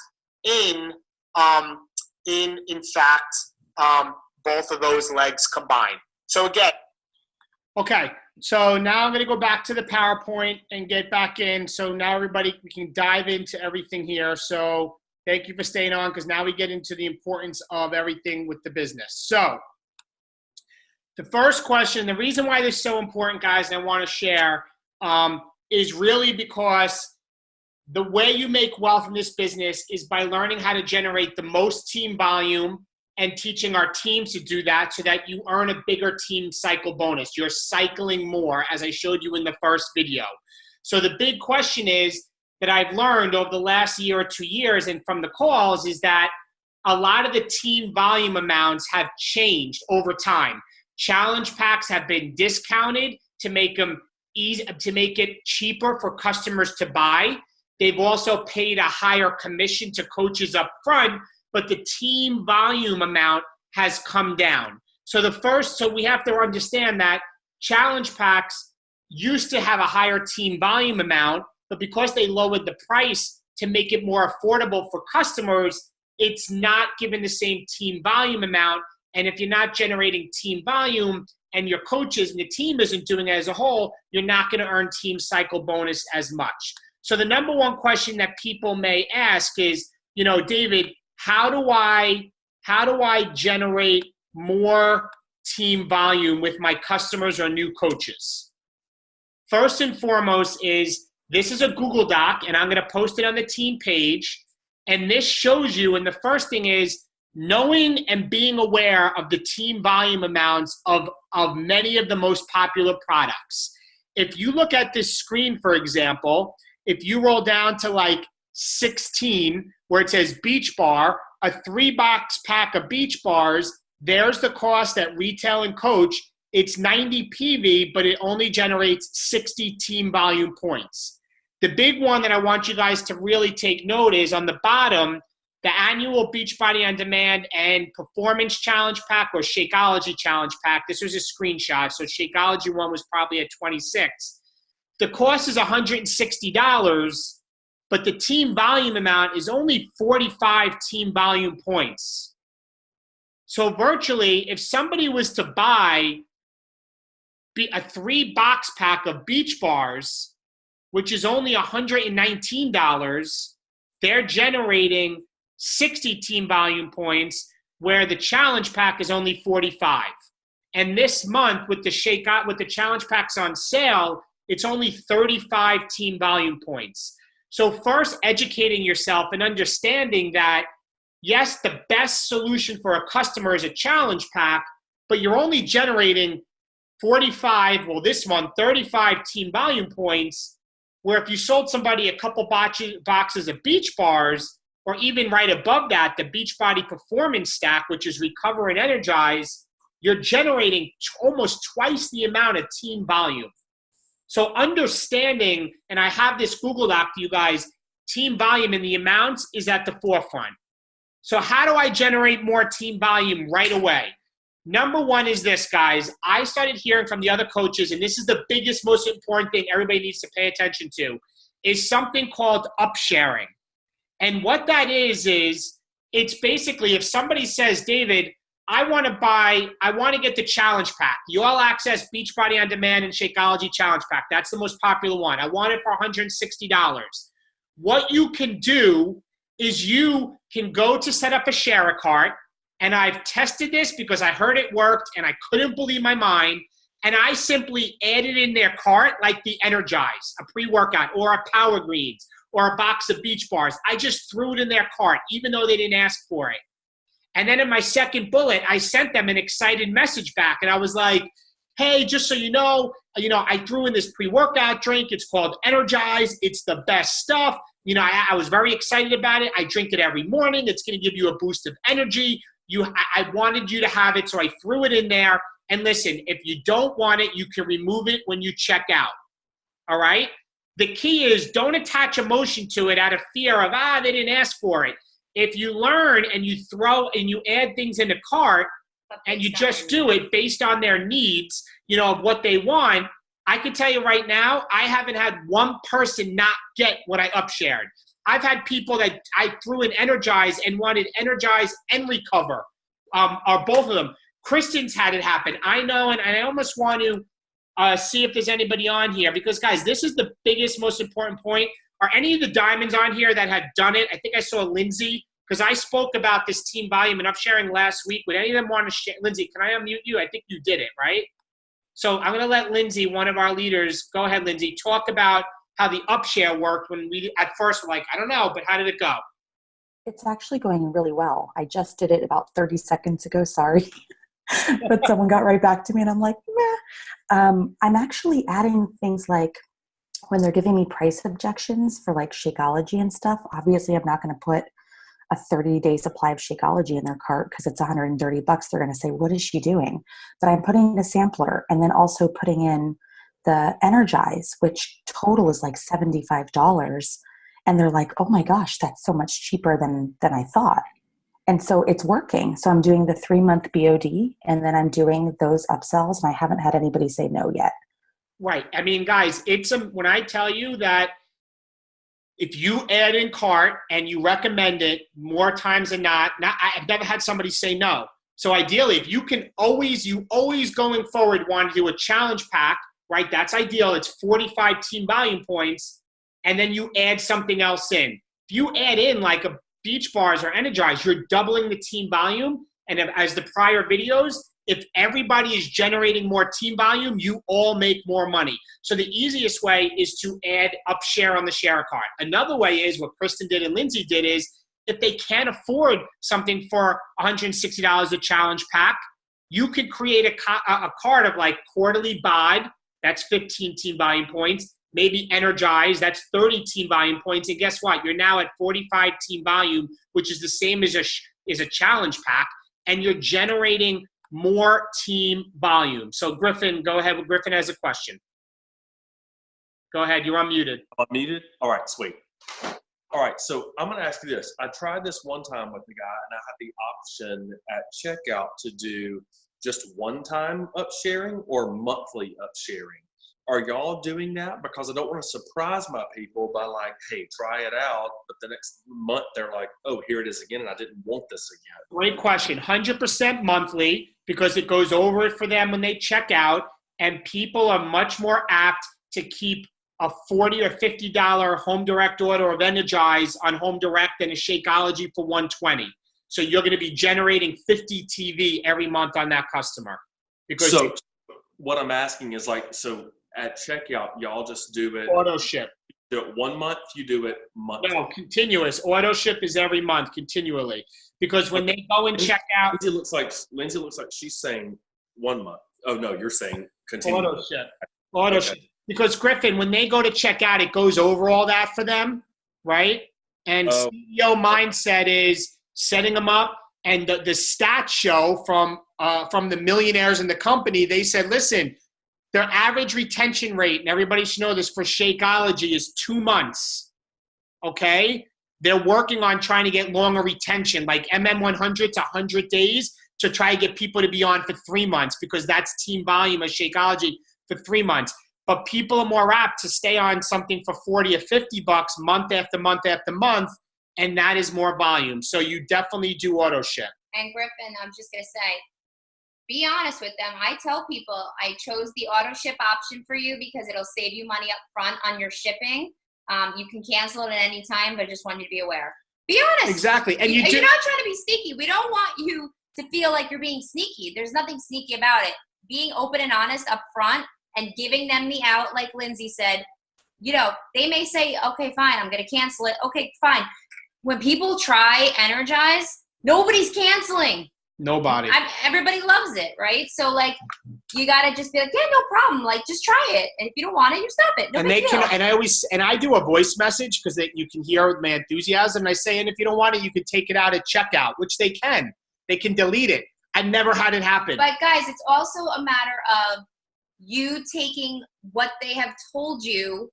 B: both of those legs combined. So again, Okay, so now I'm going to go back to the PowerPoint and get back in. So now everybody, we can dive into everything here. So thank you for staying on, because now we get into the importance of everything with the business. So the first question, the reason why this is so important, guys, and I want to share, is really because the way you wealth wealth in this business is by learning how to generate the most team volume and teaching our teams to do that so that you earn a bigger team cycle bonus. You're cycling more, as I showed you in the first video. So the big question is that I've learned over the last year or 2 years and from the calls is that a lot of the team volume amounts have changed over time. Challenge packs have been discounted to make them easy, to make it cheaper for customers to buy. They've also paid a higher commission to coaches up front, but the team volume amount has come down. So we have to understand that challenge packs used to have a higher team volume amount, but because they lowered the price to make it more affordable for customers, it's not given the same team volume amount. And if you're not generating team volume and your coaches and the team isn't doing it as a whole, you're not going to earn team cycle bonus as much. So the number one question that people may ask is, David, how do I generate more team volume with my customers or new coaches? First and foremost is, this is a Google Doc, and I'm going to post it on the team page. And this shows you, and the first thing is knowing and being aware of the team volume amounts of many of the most popular products. If you look at this screen, for example, if you roll down to like 16, where it says Beach Bar, a 3-box pack of Beach Bars, there's the cost at retail and coach. It's 90 PV, but it only generates 60 team volume points. The big one that I want you guys to really take note is on the bottom, the annual Beachbody On Demand and Performance Challenge Pack or Shakeology Challenge Pack. This was a screenshot, so Shakeology one was probably at 26. The cost is $160, but the team volume amount is only 45 team volume points. So virtually, if somebody was to buy a 3-box pack of Beach Bars, which is only $119, they're generating 60 team volume points, where the challenge pack is only 45. And this month with the challenge packs on sale, it's only 35 team volume points. So first, educating yourself and understanding that, yes, the best solution for a customer is a challenge pack, but you're only generating 35 team volume points, where if you sold somebody a couple boxes of Beach Bars, or even right above that, the Beachbody Performance Stack, which is Recover and Energize, you're generating almost twice the amount of team volume. So understanding, and I have this Google Doc for you guys, team volume and the amounts is at the forefront. So how do I generate more team volume right away? Number one is this, guys. I started hearing from the other coaches, and this is the biggest, most important thing everybody needs to pay attention to, is something called upsharing. And what that is it's basically if somebody says, David, I want to get the challenge pack, the All Access Beachbody On Demand and Shakeology Challenge Pack. That's the most popular one. I want it for $160. What you can do is you can go to set up a share a cart, and I've tested this because I heard it worked and I couldn't believe my mind, and I simply added in their cart like the Energize, a pre-workout, or a Power Greens, or a box of Beach Bars. I just threw it in their cart, even though they didn't ask for it. And then in my second bullet, I sent them an excited message back. And I was like, hey, just so you know, I threw in this pre-workout drink. It's called Energize. It's the best stuff. I was very excited about it. I drink it every morning. It's going to give you a boost of energy. I wanted you to have it, so I threw it in there. And listen, if you don't want it, you can remove it when you check out. All right? The key is don't attach emotion to it out of fear of, they didn't ask for it. If you learn and you throw and you add things in the cart and you just do it based on their needs, of what they want, I can tell you right now, I haven't had one person not get what I upshared. I've had people that I threw in Energize and wanted Energize and Recover, or both of them. Kristen's had it happen. I know, and I almost want to see if there's anybody on here. Because, guys, this is the biggest, most important point. Are any of the diamonds on here that have done it? I think I saw Lindsay, because I spoke about this team volume and upsharing last week. Would any of them want to share? Lindsay, can I unmute you? I think you did it, right? So I'm going to let Lindsay, one of our leaders, go ahead, Lindsay, talk about how the upshare worked when we, at first, were like, I don't know, but how did it go?
E: It's actually going really well. I just did it about 30 seconds ago, sorry. But someone got right back to me and I'm like, meh. I'm actually adding things like when they're giving me price objections for like Shakeology and stuff, obviously I'm not going to put a 30-day supply of Shakeology in their cart because it's $130. They're going to say, what is she doing? But I'm putting in a sampler and then also putting in the Energize, which total is like $75. And they're like, oh my gosh, that's so much cheaper than I thought. And so it's working. So I'm doing the 3-month BOD and then I'm doing those upsells and I haven't had anybody say no yet.
B: Right. I mean, guys, when I tell you that if you add in cart and you recommend it more times than not, I've never had somebody say no. So ideally, if you always going forward want to do a challenge pack, right? That's ideal. It's 45 team volume points. And then you add something else in. If you add in like a Beach Bars or Energize, you're doubling the team volume. And as the prior videos, if everybody is generating more team volume, you all make more money. So the easiest way is to add up share on the share card. Another way is what Kristen did and Lindsay did is if they can't afford something for $160 a challenge pack, you could create a card of like quarterly BOD, that's 15 team volume points, maybe Energize, that's 30 team volume points. And guess what? You're now at 45 team volume, which is the same as a challenge pack, and you're generating more team volume. So Griffin, go ahead. Griffin has a question. Go ahead. You're unmuted.
F: Unmuted? All right, sweet. All right, so I'm going to ask you this. I tried this one time with the guy, and I had the option at checkout to do just one-time upsharing or monthly upsharing. Are y'all doing that? Because I don't want to surprise my people by like, hey, try it out. But the next month they're like, oh, here it is again, and I didn't want this again.
B: Great question. 100% monthly because it goes over it for them when they check out, and people are much more apt to keep a $40 or $50 home direct order of Energize on home direct than a Shakeology for $120. So you're going to be generating 50 TV every month on that customer. Because
F: so what I'm asking is like, so at checkout, y'all just do it
B: auto ship.
F: Do it 1 month, you do it monthly.
B: No, continuous. Auto ship is every month, continually. Because when they go and check out,
F: Lindsay looks like she's saying 1 month. Oh no, you're saying continuous.
B: Auto ship. Auto ship. Because Griffin, when they go to check out, it goes over all that for them, right? And CEO mindset is setting them up. And the stats show from the millionaires in the company, they said, listen, their average retention rate, and everybody should know this for Shakeology, is 2 months, okay? They're working on trying to get longer retention, like MM100 to 100 days to try to get people to be on for 3 months because that's team volume of Shakeology for 3 months. But people are more apt to stay on something for 40 or 50 bucks month after month after month, and that is more volume. So you definitely do auto ship.
A: And Griffin, I'm just going to say, be honest with them. I tell people I chose the auto ship option for you because it'll save you money up front on your shipping. You can cancel it at any time, but just want you to be aware. Be honest.
B: Exactly. And you're
A: not trying to be sneaky. We don't want you to feel like you're being sneaky. There's nothing sneaky about it. Being open and honest up front and giving them the out, like Lindsay said, they may say, okay, fine, I'm going to cancel it. Okay, fine. When people try Energize, nobody's canceling.
B: Nobody.
A: Everybody loves it, right? So, like, you got to just be like, yeah, no problem. Like, just try it. And if you don't want it, you stop it. No big deal.
B: And I do a voice message because you can hear my enthusiasm. And I say, and if you don't want it, you can take it out at checkout, which they can. They can delete it. I've never had it happen.
A: But, guys, it's also a matter of you taking what they have told you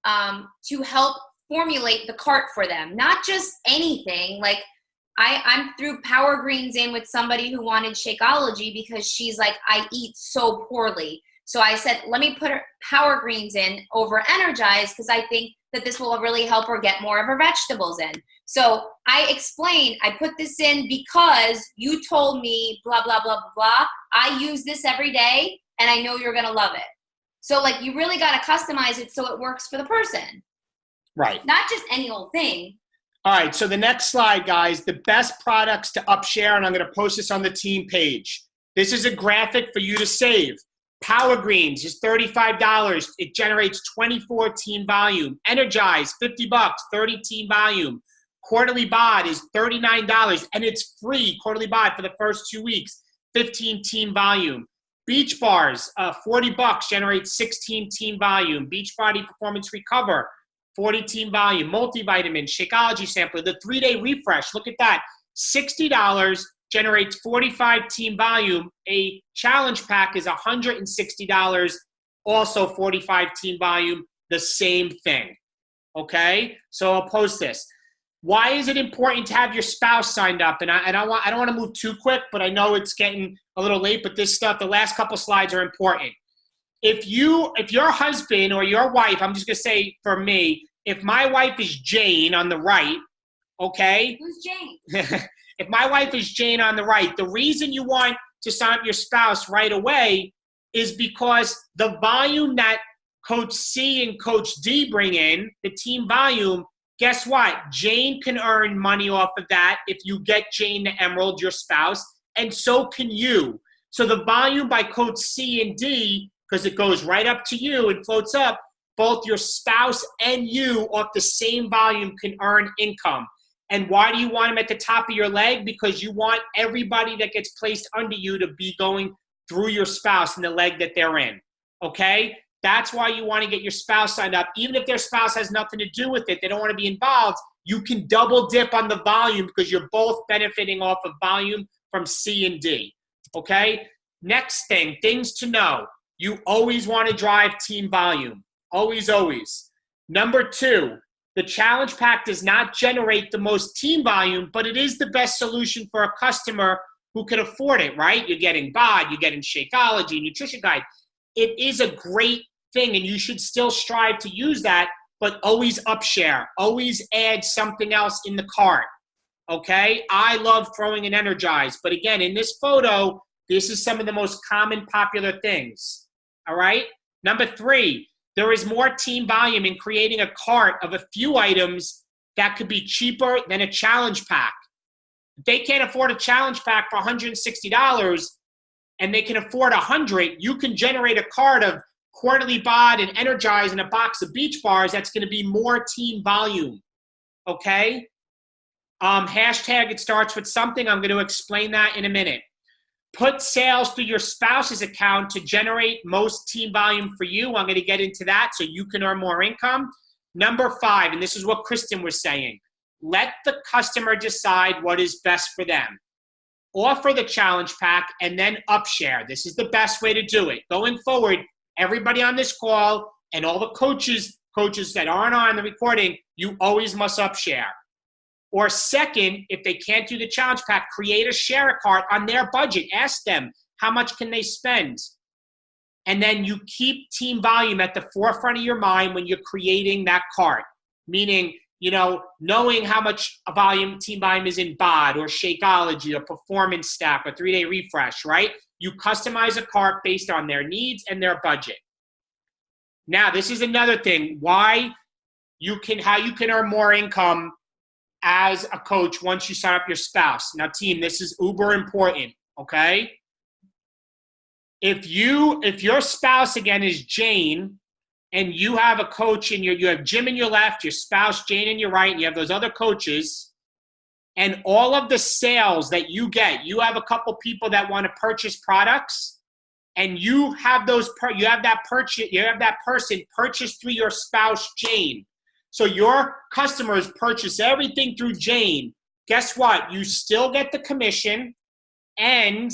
A: to help formulate the cart for them. Not just anything. Like, I'm through Power Greens in with somebody who wanted Shakeology because she's like, I eat so poorly. So I said, let me put her Power Greens in over Energize because I think that this will really help her get more of her vegetables in. So I explained, I put this in because you told me blah, blah, blah, blah, blah. I use this every day and I know you're going to love it. So like you really got to customize it so it works for the person.
B: Right.
A: Not just any old thing.
B: All right, so the next slide, guys, the best products to upshare, and I'm going to post this on the team page. This is a graphic for you to save. Power Greens is $35. It generates 24 team volume. Energize, $50, 30 team volume. Quarterly bod is $39, and it's free, quarterly bod, for the first 2 weeks, 15 team volume. Beach Bars, $40, generates 16 team volume. Beachbody Performance Recover, 40 team volume. Multivitamin, Shakeology Sampler, the 3-day refresh, look at that, $60, generates 45 team volume. A challenge pack is $160, also 45 team volume, the same thing, okay? So I'll post this. Why is it important to have your spouse signed up? And I don't want to move too quick, but I know it's getting a little late, but this stuff, the last couple slides are important. If your husband or your wife, I'm just going to say for me, if my wife is Jane on the right, okay?
A: Who's Jane?
B: If my wife is Jane on the right, the reason you want to sign up your spouse right away is because the volume that Coach C and Coach D bring in, the team volume, guess what? Jane can earn money off of that if you get Jane the Emerald, your spouse, and so can you. So the volume by Coach C and D, because it goes right up to you and floats up, both your spouse and you off the same volume can earn income. And why do you want them at the top of your leg? Because you want everybody that gets placed under you to be going through your spouse in the leg that they're in, okay? That's why you want to get your spouse signed up. Even if their spouse has nothing to do with it, they don't want to be involved, you can double dip on the volume because you're both benefiting off of volume from C and D, okay? Next thing, things to know. You always want to drive team volume. Always, always. Number 2, the challenge pack does not generate the most team volume, but it is the best solution for a customer who can afford it, right? You're getting bod, you're getting Shakeology, Nutrition Guide. It is a great thing, and you should still strive to use that, but always upshare. Always add something else in the cart, okay? I love throwing an Energize, but again, in this photo, this is some of the most common popular things, all right? Number 3, there is more team volume in creating a cart of a few items that could be cheaper than a challenge pack. If they can't afford a challenge pack for $160 and they can afford 100, you can generate a cart of quarterly bod and Energize and a box of Beach Bars that's going to be more team volume, okay? Hashtag it starts with something. I'm going to explain that in a minute. Put sales through your spouse's account to generate most team volume for you. I'm going to get into that so you can earn more income. Number 5, and this is what Kristen was saying, let the customer decide what is best for them. Offer the challenge pack and then upshare. This is the best way to do it. Going forward, everybody on this call and all the coaches that aren't on the recording, you always must upshare. Or second, if they can't do the challenge pack, create a share cart on their budget. Ask them, how much can they spend? And then you keep team volume at the forefront of your mind when you're creating that cart. Meaning, knowing how much team volume is in bod or Shakeology or Performance Stack or 3-day refresh, right? You customize a cart based on their needs and their budget. Now, this is another thing, how you can earn more income as a coach once you sign up your spouse. Now, team, this is uber important, okay? If your spouse, again, is Jane, and you have a coach, and you have Jim in your left, your spouse, Jane, in your right, and you have those other coaches, and all of the sales that you get, you have a couple people that want to purchase products, and you have that person purchase through your spouse, Jane. So your customers purchase everything through Jane. Guess what? You still get the commission, and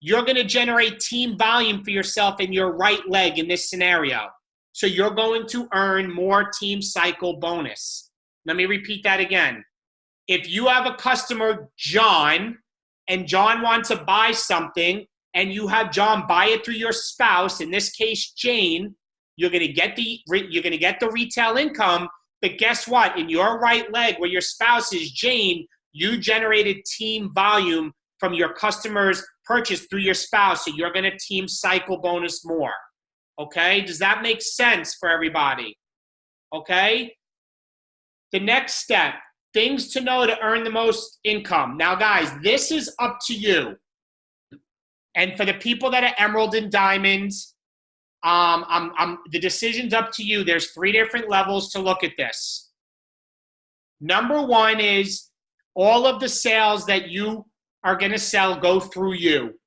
B: you're going to generate team volume for yourself in your right leg in this scenario. So you're going to earn more team cycle bonus. Let me repeat that again. If you have a customer, John, and John wants to buy something, and you have John buy it through your spouse, in this case, Jane, you're going to get the retail income. But guess what? In your right leg where your spouse is Jane, you generated team volume from your customer's purchase through your spouse. So you're going to team cycle bonus more. Okay, does that make sense for everybody? Okay, the next step, things to know to earn the most income. Now, guys, this is up to you. And for the people that are Emerald and Diamonds, the decision's up to you. There's 3 different levels to look at this. Number 1 is all of the sales that you are going to sell go through you.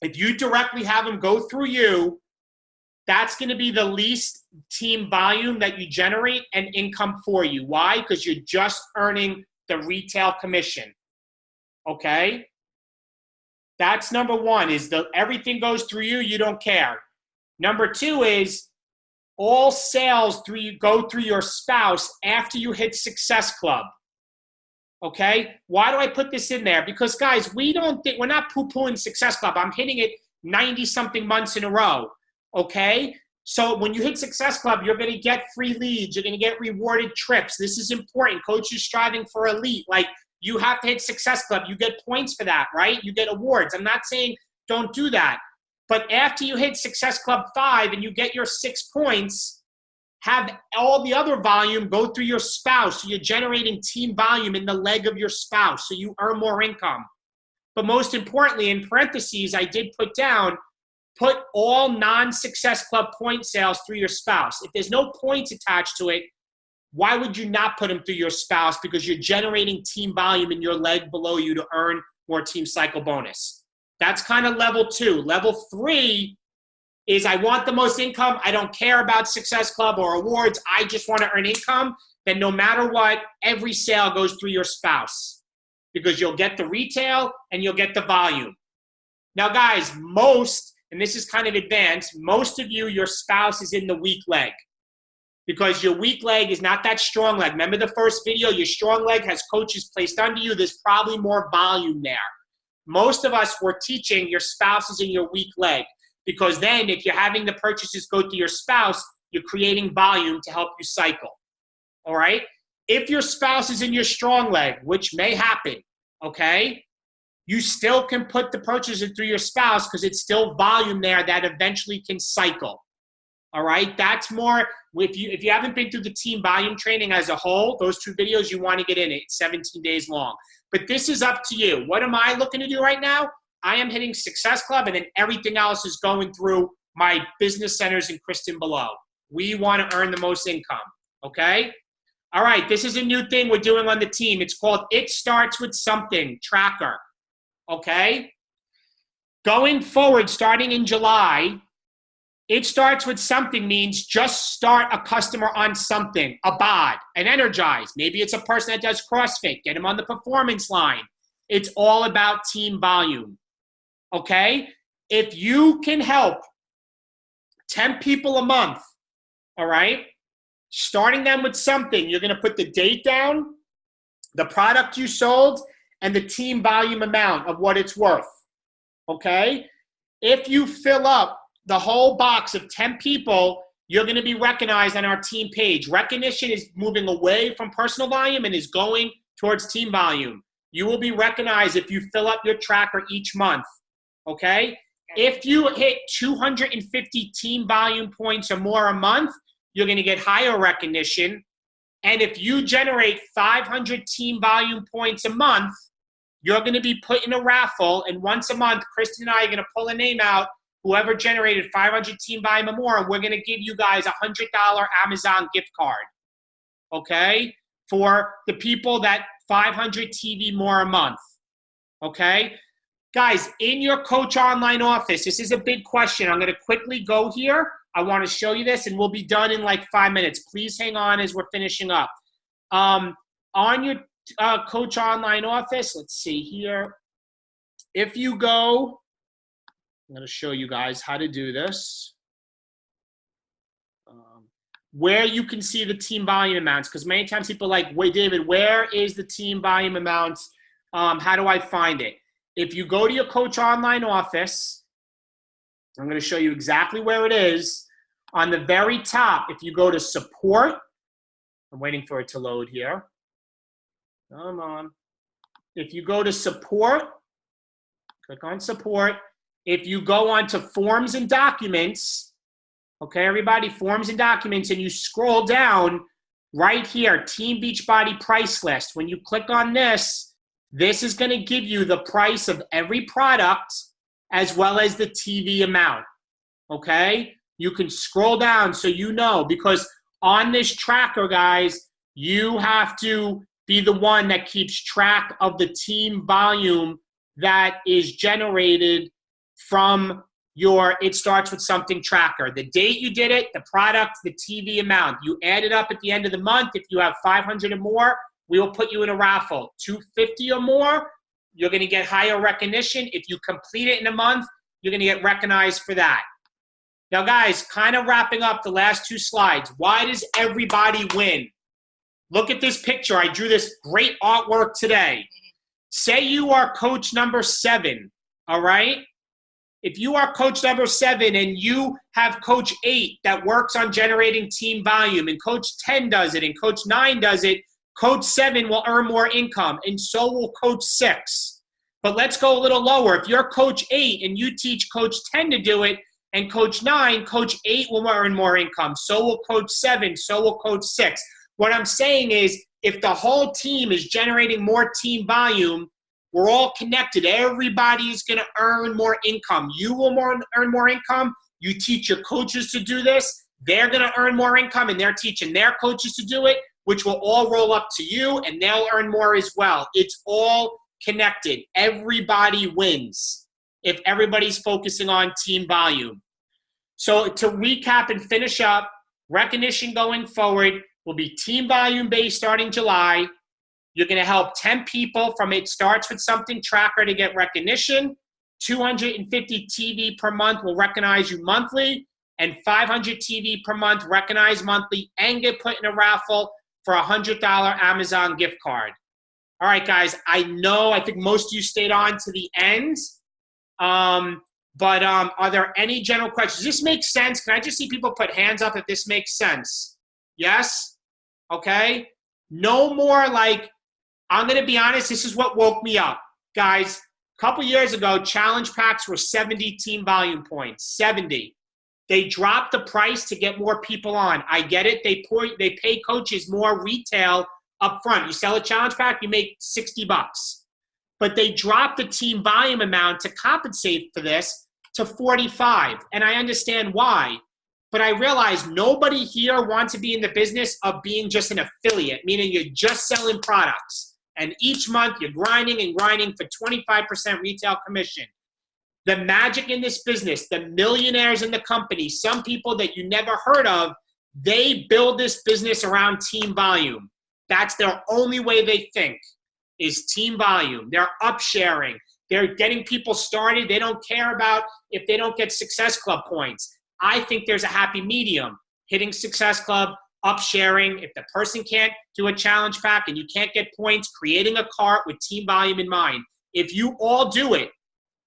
B: If you directly have them go through you, that's going to be the least team volume that you generate and income for you. Why? Because you're just earning the retail commission. Okay? That's number 1, is everything goes through you, you don't care. Number 2 is all sales go through your spouse after you hit Success Club. Okay? Why do I put this in there? Because, guys, we're not poo-pooing Success Club. I'm hitting it 90-something months in a row. Okay? So when you hit Success Club, you're going to get free leads. You're going to get rewarded trips. This is important. Coach is striving for elite. Like, you have to hit Success Club. You get points for that, right? You get awards. I'm not saying don't do that. But after you hit Success Club 5 and you get your 6 points, have all the other volume go through your spouse. So you're generating team volume in the leg of your spouse, so you earn more income. But most importantly, in parentheses, I did put down, put all non-Success Club point sales through your spouse. If there's no points attached to it, why would you not put them through your spouse? Because you're generating team volume in your leg below you to earn more team cycle bonus. That's kind of level 2. Level 3 is I want the most income. I don't care about Success Club or awards. I just want to earn income. Then no matter what, every sale goes through your spouse because you'll get the retail and you'll get the volume. Now, guys, and this is kind of advanced, most of you, your spouse is in the weak leg because your weak leg is not that strong leg. Remember the first video? Your strong leg has coaches placed under you. There's probably more volume there. Most of us were teaching your spouse is in your weak leg because then if you're having the purchases go to your spouse, you're creating volume to help you cycle. All right? If your spouse is in your strong leg, which may happen, okay, you still can put the purchases through your spouse because it's still volume there that eventually can cycle. All right? That's more, if you haven't been through the team volume training as a whole, those 2 videos, you want to get in it. It's 17 days long. But this is up to you. What am I looking to do right now? I am hitting Success Club, and then everything else is going through my business centers in Kristen below. We want to earn the most income, okay? All right, this is a new thing we're doing on the team. It's called It Starts With Something Tracker, okay? Going forward, starting in July, It Starts With Something means just start a customer on something, a bod, an energize. Maybe it's a person that does CrossFit. Get them on the performance line. It's all about team volume, okay? If you can help 10 people a month, all right, starting them with something, you're going to put the date down, the product you sold, and the team volume amount of what it's worth, okay? If you fill up the whole box of 10 people, you're going to be recognized on our team page. Recognition is moving away from personal volume and is going towards team volume. You will be recognized if you fill up your tracker each month, okay? If you hit 250 team volume points or more a month, you're going to get higher recognition. And if you generate 500 team volume points a month, you're going to be put in a raffle. And once a month, Kristen and I are going to pull a name out, whoever generated 500 team volume or more, and we're going to give you guys a $100 Amazon gift card, okay, for the people that 500 TV more a month, okay? Guys, in your Coach Online office, this is a big question. I'm going to quickly go here. I want to show you this, and we'll be done in like 5 minutes. Please hang on as we're finishing up. On your Coach Online office, let's see here. If you go, I'm going to show you guys how to do this. Where you can see the team volume amounts, because many times people are like, wait, David, where is the team volume amounts? How do I find it? If you go to your Coach Online office, I'm going to show you exactly where it is. On the very top, if you go to support, I'm waiting for it to load here. Come on. If you go to support, click on support. If you go on to forms and documents, Okay, everybody, forms and documents, and you scroll down right here, Team Beachbody price list. When you click on this, this is going to give you the price of every product as well as the TV amount. Okay, you can scroll down so you know, because on this tracker, guys, you have to be the one that keeps track of the team volume that is generated from your It Starts With Something tracker. The date you did it, the product, the TV amount. You add it up at the end of the month. If you have 500 or more, we will put you in a raffle. 250 or more, you're going to get higher recognition. If you complete it in a month, you're going to get recognized for that. Now, guys, kind of wrapping up the last two slides. Why does everybody win? Look at this picture. I drew this great artwork today. Say you are coach number 7, all right? If you are coach number 7 and you have coach 8 that works on generating team volume, and coach 10 does it, and coach 9 does it, coach 7 will earn more income, and so will coach 6. But let's go a little lower. If you're coach 8 and you teach coach 10 to do it, and coach 9, coach 8 will earn more income. So will coach 7, so will coach 6. What I'm saying is, if the whole team is generating more team volume, we're all connected. Everybody is going to earn more income. You will earn more income. You teach your coaches to do this. They're going to earn more income, and they're teaching their coaches to do it, which will all roll up to you, and they'll earn more as well. It's all connected. Everybody wins if everybody's focusing on team volume. So to recap and finish up, recognition going forward will be team volume based starting July. You're going to help 10 people from It Starts With Something tracker to get recognition. 250 TV per month will recognize you monthly, and 500 TV per month recognize monthly and get put in a raffle for a $100 Amazon gift card. All right, guys, I think most of you stayed on to the end. But are there any general questions? Does this make sense? Can I just see people put hands up if this makes sense? Yes? Okay. No more like, I'm going to be honest, this is what woke me up. Guys, a couple years ago, challenge packs were 70 team volume points, 70. They dropped the price to get more people on. I get it. They pay coaches more retail up front. You sell a challenge pack, you make $60. But they dropped the team volume amount to compensate for this to 45. And I understand why. But I realize nobody here wants to be in the business of being just an affiliate, meaning you're just selling products. And each month you're grinding and grinding for 25% retail commission. The magic in this business, the millionaires in the company, some people that you never heard of, they build this business around team volume. That's their only way they think, is team volume. They're upsharing. They're getting people started. They don't care about if they don't get Success Club points. I think there's a happy medium. Hitting Success Club, upsharing. If the person can't do a challenge pack and you can't get points, creating a cart with team volume in mind. If you all do it,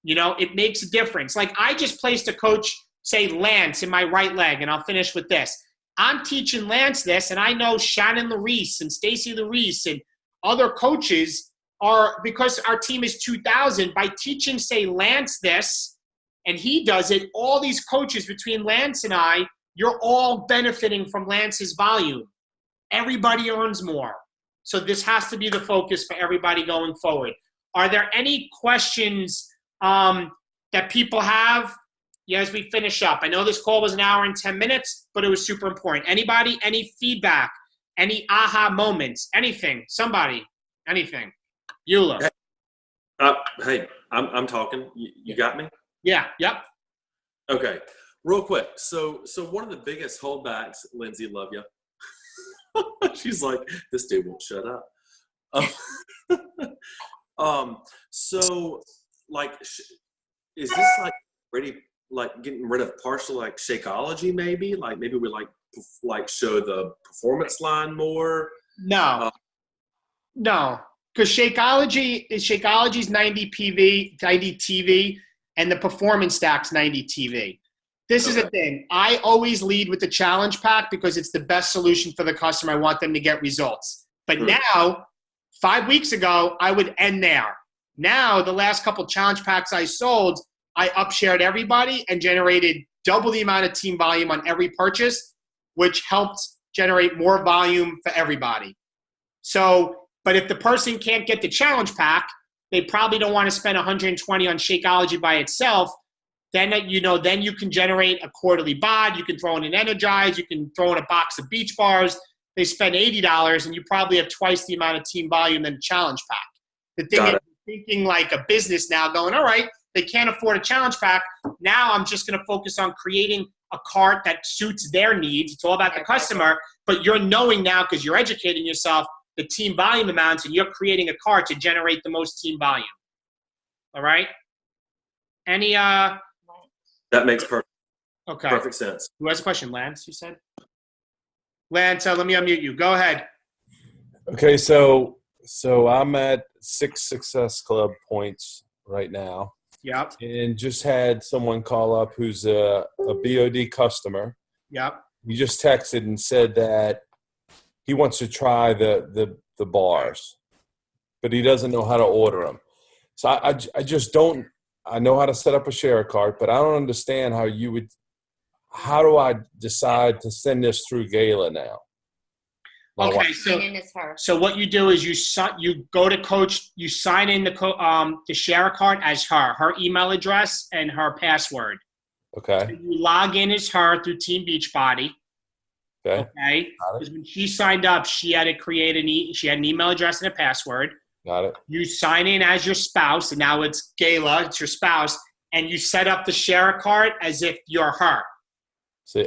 B: it makes a difference. Like I just placed a coach, say Lance, in my right leg, and I'll finish with this. I'm teaching Lance this, and I know Shannon Larice and Stacy Larice and other coaches are, because our team is 2,000, by teaching, say, Lance this, and he does it, all these coaches between Lance and I, you're all benefiting from Lance's volume. Everybody earns more. So this has to be the focus for everybody going forward. Are there any questions that people have as we finish up? I know this call was an hour and 10 minutes, but it was super important. Anybody, any feedback, any aha moments, anything, somebody, anything? Eula.
F: Hey, I'm talking. You got me?
B: Yeah. Yep.
F: Okay. Real quick. So one of the biggest holdbacks, Lindsay, love you. She's like, this dude won't shut up. So like, is this like ready, like getting rid of partial like Shakeology maybe? Like maybe we like show the performance line more?
B: No. Because Shakeology's 90 PV, 90 TV, and the performance stack's 90 TV. This is the thing. I always lead with the challenge pack because it's the best solution for the customer. I want them to get results. But now, 5 weeks ago, I would end there. Now, the last couple challenge packs I sold, I upshared everybody and generated double the amount of team volume on every purchase, which helped generate more volume for everybody. So, but if the person can't get the challenge pack, they probably don't want to spend 120 on Shakeology by itself. Then, then you can generate a quarterly bod. You can throw in an Energize. You can throw in a box of Beach Bars. They spend $80, and you probably have twice the amount of team volume than a challenge pack. The thing is, thinking like a business now, going, all right, they can't afford a challenge pack. Now I'm just going to focus on creating a cart that suits their needs. It's all about the customer. But you're knowing now, because you're educating yourself, the team volume amounts, and you're creating a cart to generate the most team volume. All right? Any
F: That makes perfect sense.
B: Who has a question? Lance, you said? Lance, let me unmute you. Go ahead.
G: Okay, so I'm at 6 Success Club points right now.
B: Yep.
G: And just had someone call up who's a BOD customer.
B: Yep.
G: He just texted and said that he wants to try the bars, but he doesn't know how to order them. So I just don't. I know how to set up a share cart, but I don't understand how you would. How do I decide to send this through Gala now?
B: Okay, so what you do is you go to Coach, you sign in the share cart as her email address and her password.
G: Okay.
B: So you log in as her through Team Beachbody.
G: Okay.
B: Okay. Because when she signed up, she had to create she had an email address and a password.
G: Got it.
B: You sign in as your spouse, and now it's Gala, it's your spouse, and you set up the share cart as if you're her.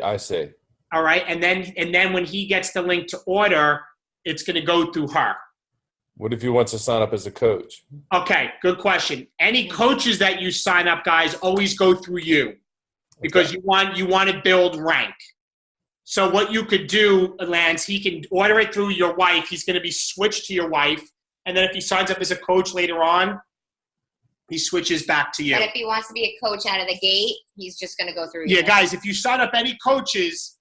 G: I see.
B: All right, and then when he gets the link to order, it's going to go through her.
G: What if he wants to sign up as a coach?
B: Okay, good question. Any coaches that you sign up, guys, always go through you because you want to build rank. So what you could do, Lance, he can order it through your wife. He's going to be switched to your wife, and then if he signs up as a coach later on, he switches back to you.
A: But if he wants to be a coach out of the gate, he's just going to go through you.
B: Yeah, guys, if you sign up any coaches,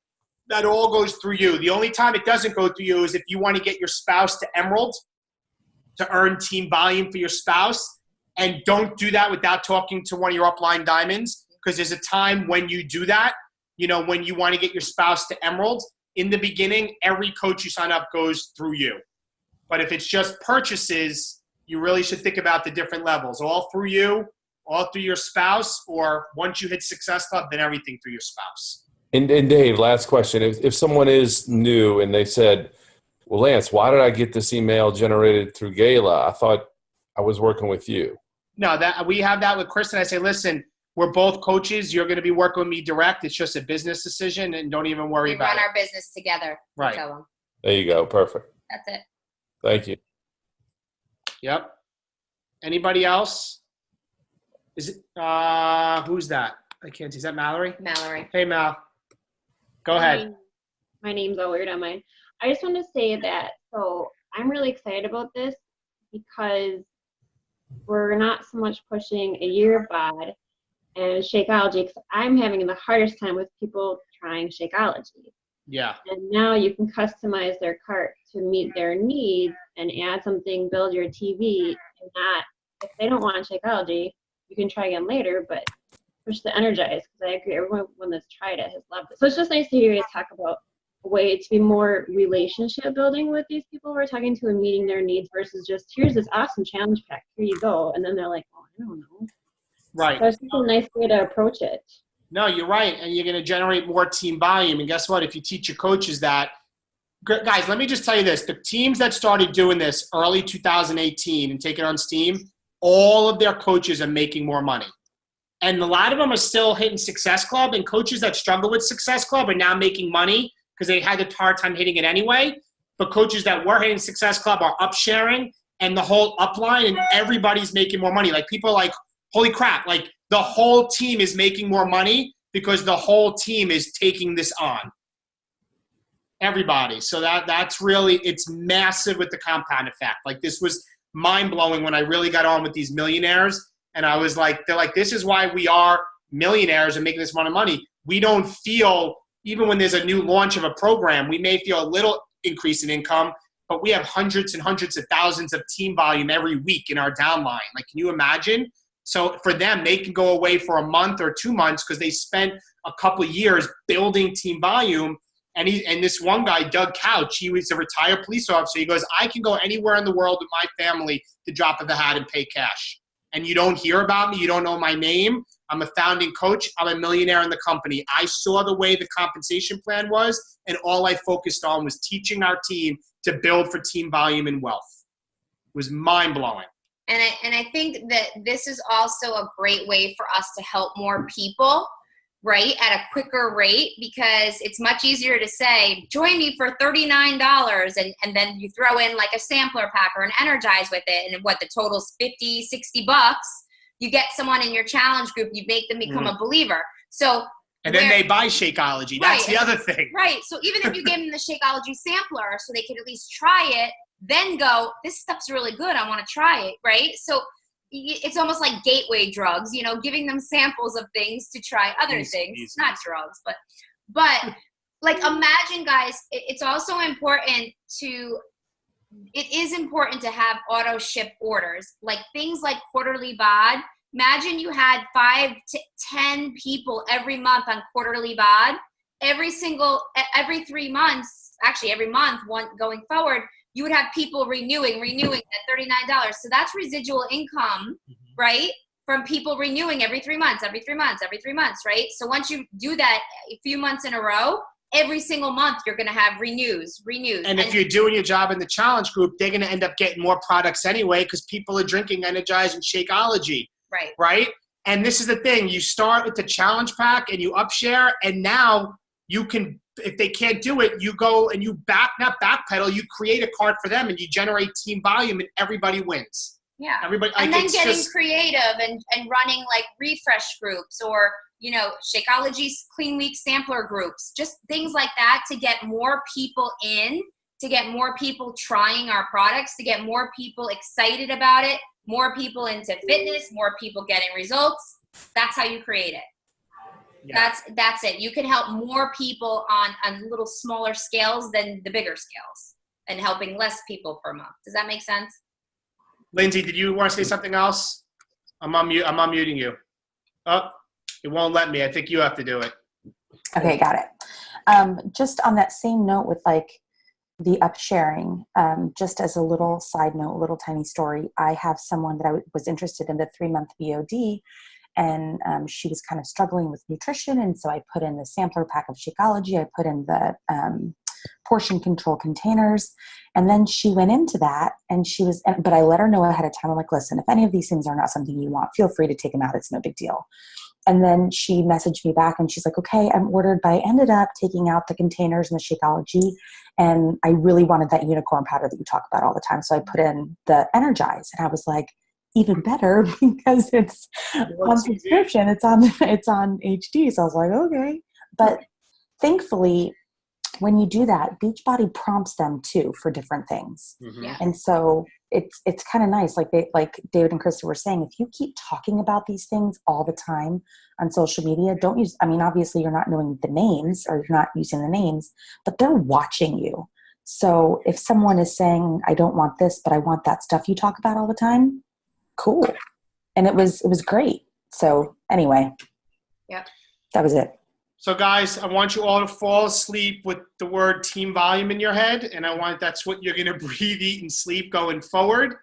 B: that all goes through you. The only time it doesn't go through you is if you want to get your spouse to Emerald to earn team volume for your spouse. And don't do that without talking to one of your upline diamonds, because there's a time when you do that, when you want to get your spouse to Emerald. In the beginning, every coach you sign up goes through you. But if it's just purchases, you really should think about the different levels. All through you, all through your spouse, or once you hit Success Club, then everything through your spouse.
G: And Dave, last question. If someone is new and they said, well, Lance, why did I get this email generated through Gala? I thought I was working with you.
B: No, that we have that with Kristen. I say, listen, we're both coaches. You're going to be working with me direct. It's just a business decision, and don't even worry about it.
A: We run our business together.
B: Right.
A: Tell them.
G: There you go. Perfect.
A: That's it.
G: Thank you.
B: Yep. Anybody else? Is it who's that? I can't see. Is that Mallory?
A: Mallory.
B: Hey, Mal. Go ahead.
H: My name's all weird on mine. I just want to say that, so I'm really excited about this because we're not so much pushing a year bod and Shakeology, because I'm having the hardest time with people trying Shakeology.
B: Yeah.
H: And now you can customize their cart to meet their needs and add something, build your TV, and not, if they don't want Shakeology, you can try again later, but push the Energize, because I agree, everyone that's tried it has loved it. So it's just nice to hear you guys talk about a way to be more relationship building with these people we're talking to and meeting their needs versus just, here's this awesome challenge pack, here you go. And then they're like, oh, I don't know.
B: Right.
H: So it's just a nice way to approach it.
B: No, you're right. And you're going to generate more team volume. And guess what? If you teach your coaches that, guys, let me just tell you this. The teams that started doing this early 2018 and taking on steam, all of their coaches are making more money. And a lot of them are still hitting Success Club, and coaches that struggle with Success Club are now making money because they had a hard time hitting it anyway. But coaches that were hitting Success Club are up sharing, and the whole upline, and everybody's making more money. Like, people are like, holy crap, like the whole team is making more money because the whole team is taking this on. Everybody. So that's really, it's massive with the compound effect. Like, this was mind-blowing when I really got on with these millionaires. And I was like, they're like, this is why we are millionaires and making this amount of money. We don't feel, even when there's a new launch of a program, we may feel a little increase in income, but we have hundreds and hundreds of thousands of team volume every week in our downline. Like, can you imagine? So for them, they can go away for a month or 2 months because they spent a couple years building team volume. And this one guy, Doug Couch, he was a retired police officer. He goes, I can go anywhere in the world with my family to drop of a hat and pay cash. And you don't hear about me. You don't know my name. I'm a founding coach. I'm a millionaire in the company. I saw the way the compensation plan was, and all I focused on was teaching our team to build for team volume and wealth. It was mind-blowing.
A: And I think that this is also a great way for us to help more people, right, at a quicker rate, because it's much easier to say, join me for $39, and then you throw in like a sampler pack or an Energize with it, and what the total's $50, $60. You get someone in your challenge group, you make them become a believer. So
B: and then they buy Shakeology. That's the other thing.
A: Right. So even if you give them the Shakeology sampler so they could at least try it, then go, this stuff's really good, I want to try it, right? So it's almost like gateway drugs, you know, giving them samples of things to try other things. Not drugs, but like, imagine, guys, it's also important it is important to have auto ship orders, like things like quarterly bod. Imagine you had 5 to 10 people every month on quarterly bod. Every 3 months, actually every month, one going forward, you would have people renewing at $39. So that's residual income, right? From people renewing every 3 months, right? So once you do that a few months in a row, every single month you're going to have renews.
B: And if you're doing your job in the challenge group, they're going to end up getting more products anyway because people are drinking Energize and Shakeology. Right? And this is the thing. You start with the challenge pack and you upshare, and now you can, if they can't do it, you go and you not backpedal, you create a cart for them and you generate team volume and everybody wins.
A: Yeah.
B: Everybody,
A: and then getting creative and running like refresh groups or, you know, Shakeology's Clean Week sampler groups, just things like that to get more people in, to get more people trying our products, to get more people excited about it, more people into fitness, more people getting results. That's how you create it. Yeah. That's it. You can help more people on little smaller scales than the bigger scales and helping less people per month. Does that make sense?
B: Lindsay, did you want to say something else? I'm unmuting you. Oh, it won't let me. I think you have to do it.
E: Okay, got it. Just on that same note with like the upsharing, just as a little side note, a little tiny story, I have someone that I was interested in the 3-month VOD, and she was kind of struggling with nutrition. And so I put in the sampler pack of Shakeology. I put in the portion control containers. And then she went into that and but I let her know ahead of time. I'm like, listen, if any of these things are not something you want, feel free to take them out. It's no big deal. And then she messaged me back and she's like, okay, I'm ordered, but I ended up taking out the containers and the Shakeology. And I really wanted that unicorn powder that you talk about all the time. So I put in the Energize, and I was like, even better because it's on subscription. It's on HD. So I was like, okay. But thankfully, when you do that, Beachbody prompts them too for different things.
A: Yeah.
E: And so it's kind of nice. Like David and Krista were saying, if you keep talking about these things all the time on social media, obviously you're not knowing the names or you're not using the names, but they're watching you. So if someone is saying, I don't want this, but I want that stuff you talk about all the time, cool. And it was great. So anyway,
A: yeah,
E: that was it.
B: So guys, I want you all to fall asleep with the word team volume in your head. And that's what you're going to breathe, eat, and sleep going forward.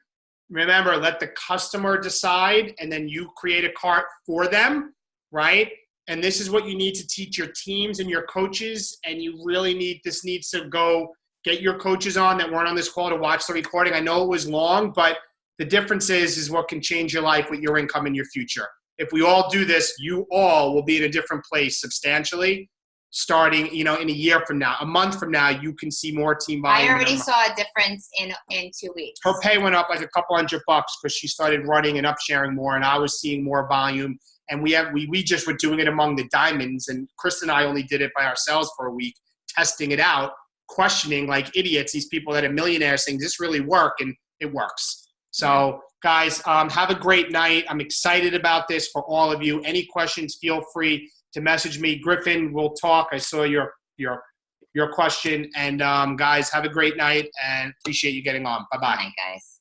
B: Remember, let the customer decide, and then you create a cart for them, right? And this is what you need to teach your teams and your coaches. And you really this needs to go get your coaches on that weren't on this call to watch the recording. I know it was long, but the difference is what can change your life with your income in your future. If we all do this, you all will be in a different place substantially starting, in a year from now. A month from now, you can see more team volume.
A: I already saw a difference in 2 weeks.
B: Her pay went up like a couple $100 because she started running and upsharing more, and I was seeing more volume. And we just were doing it among the diamonds, and Chris and I only did it by ourselves for a week, testing it out, questioning like idiots, these people that are millionaires saying, does this really work? And it works. So guys, have a great night. I'm excited about this for all of you. Any questions, feel free to message me. Griffin, we'll talk. I saw your question. And guys, have a great night and appreciate you getting on. Bye-bye.
A: Good night, guys.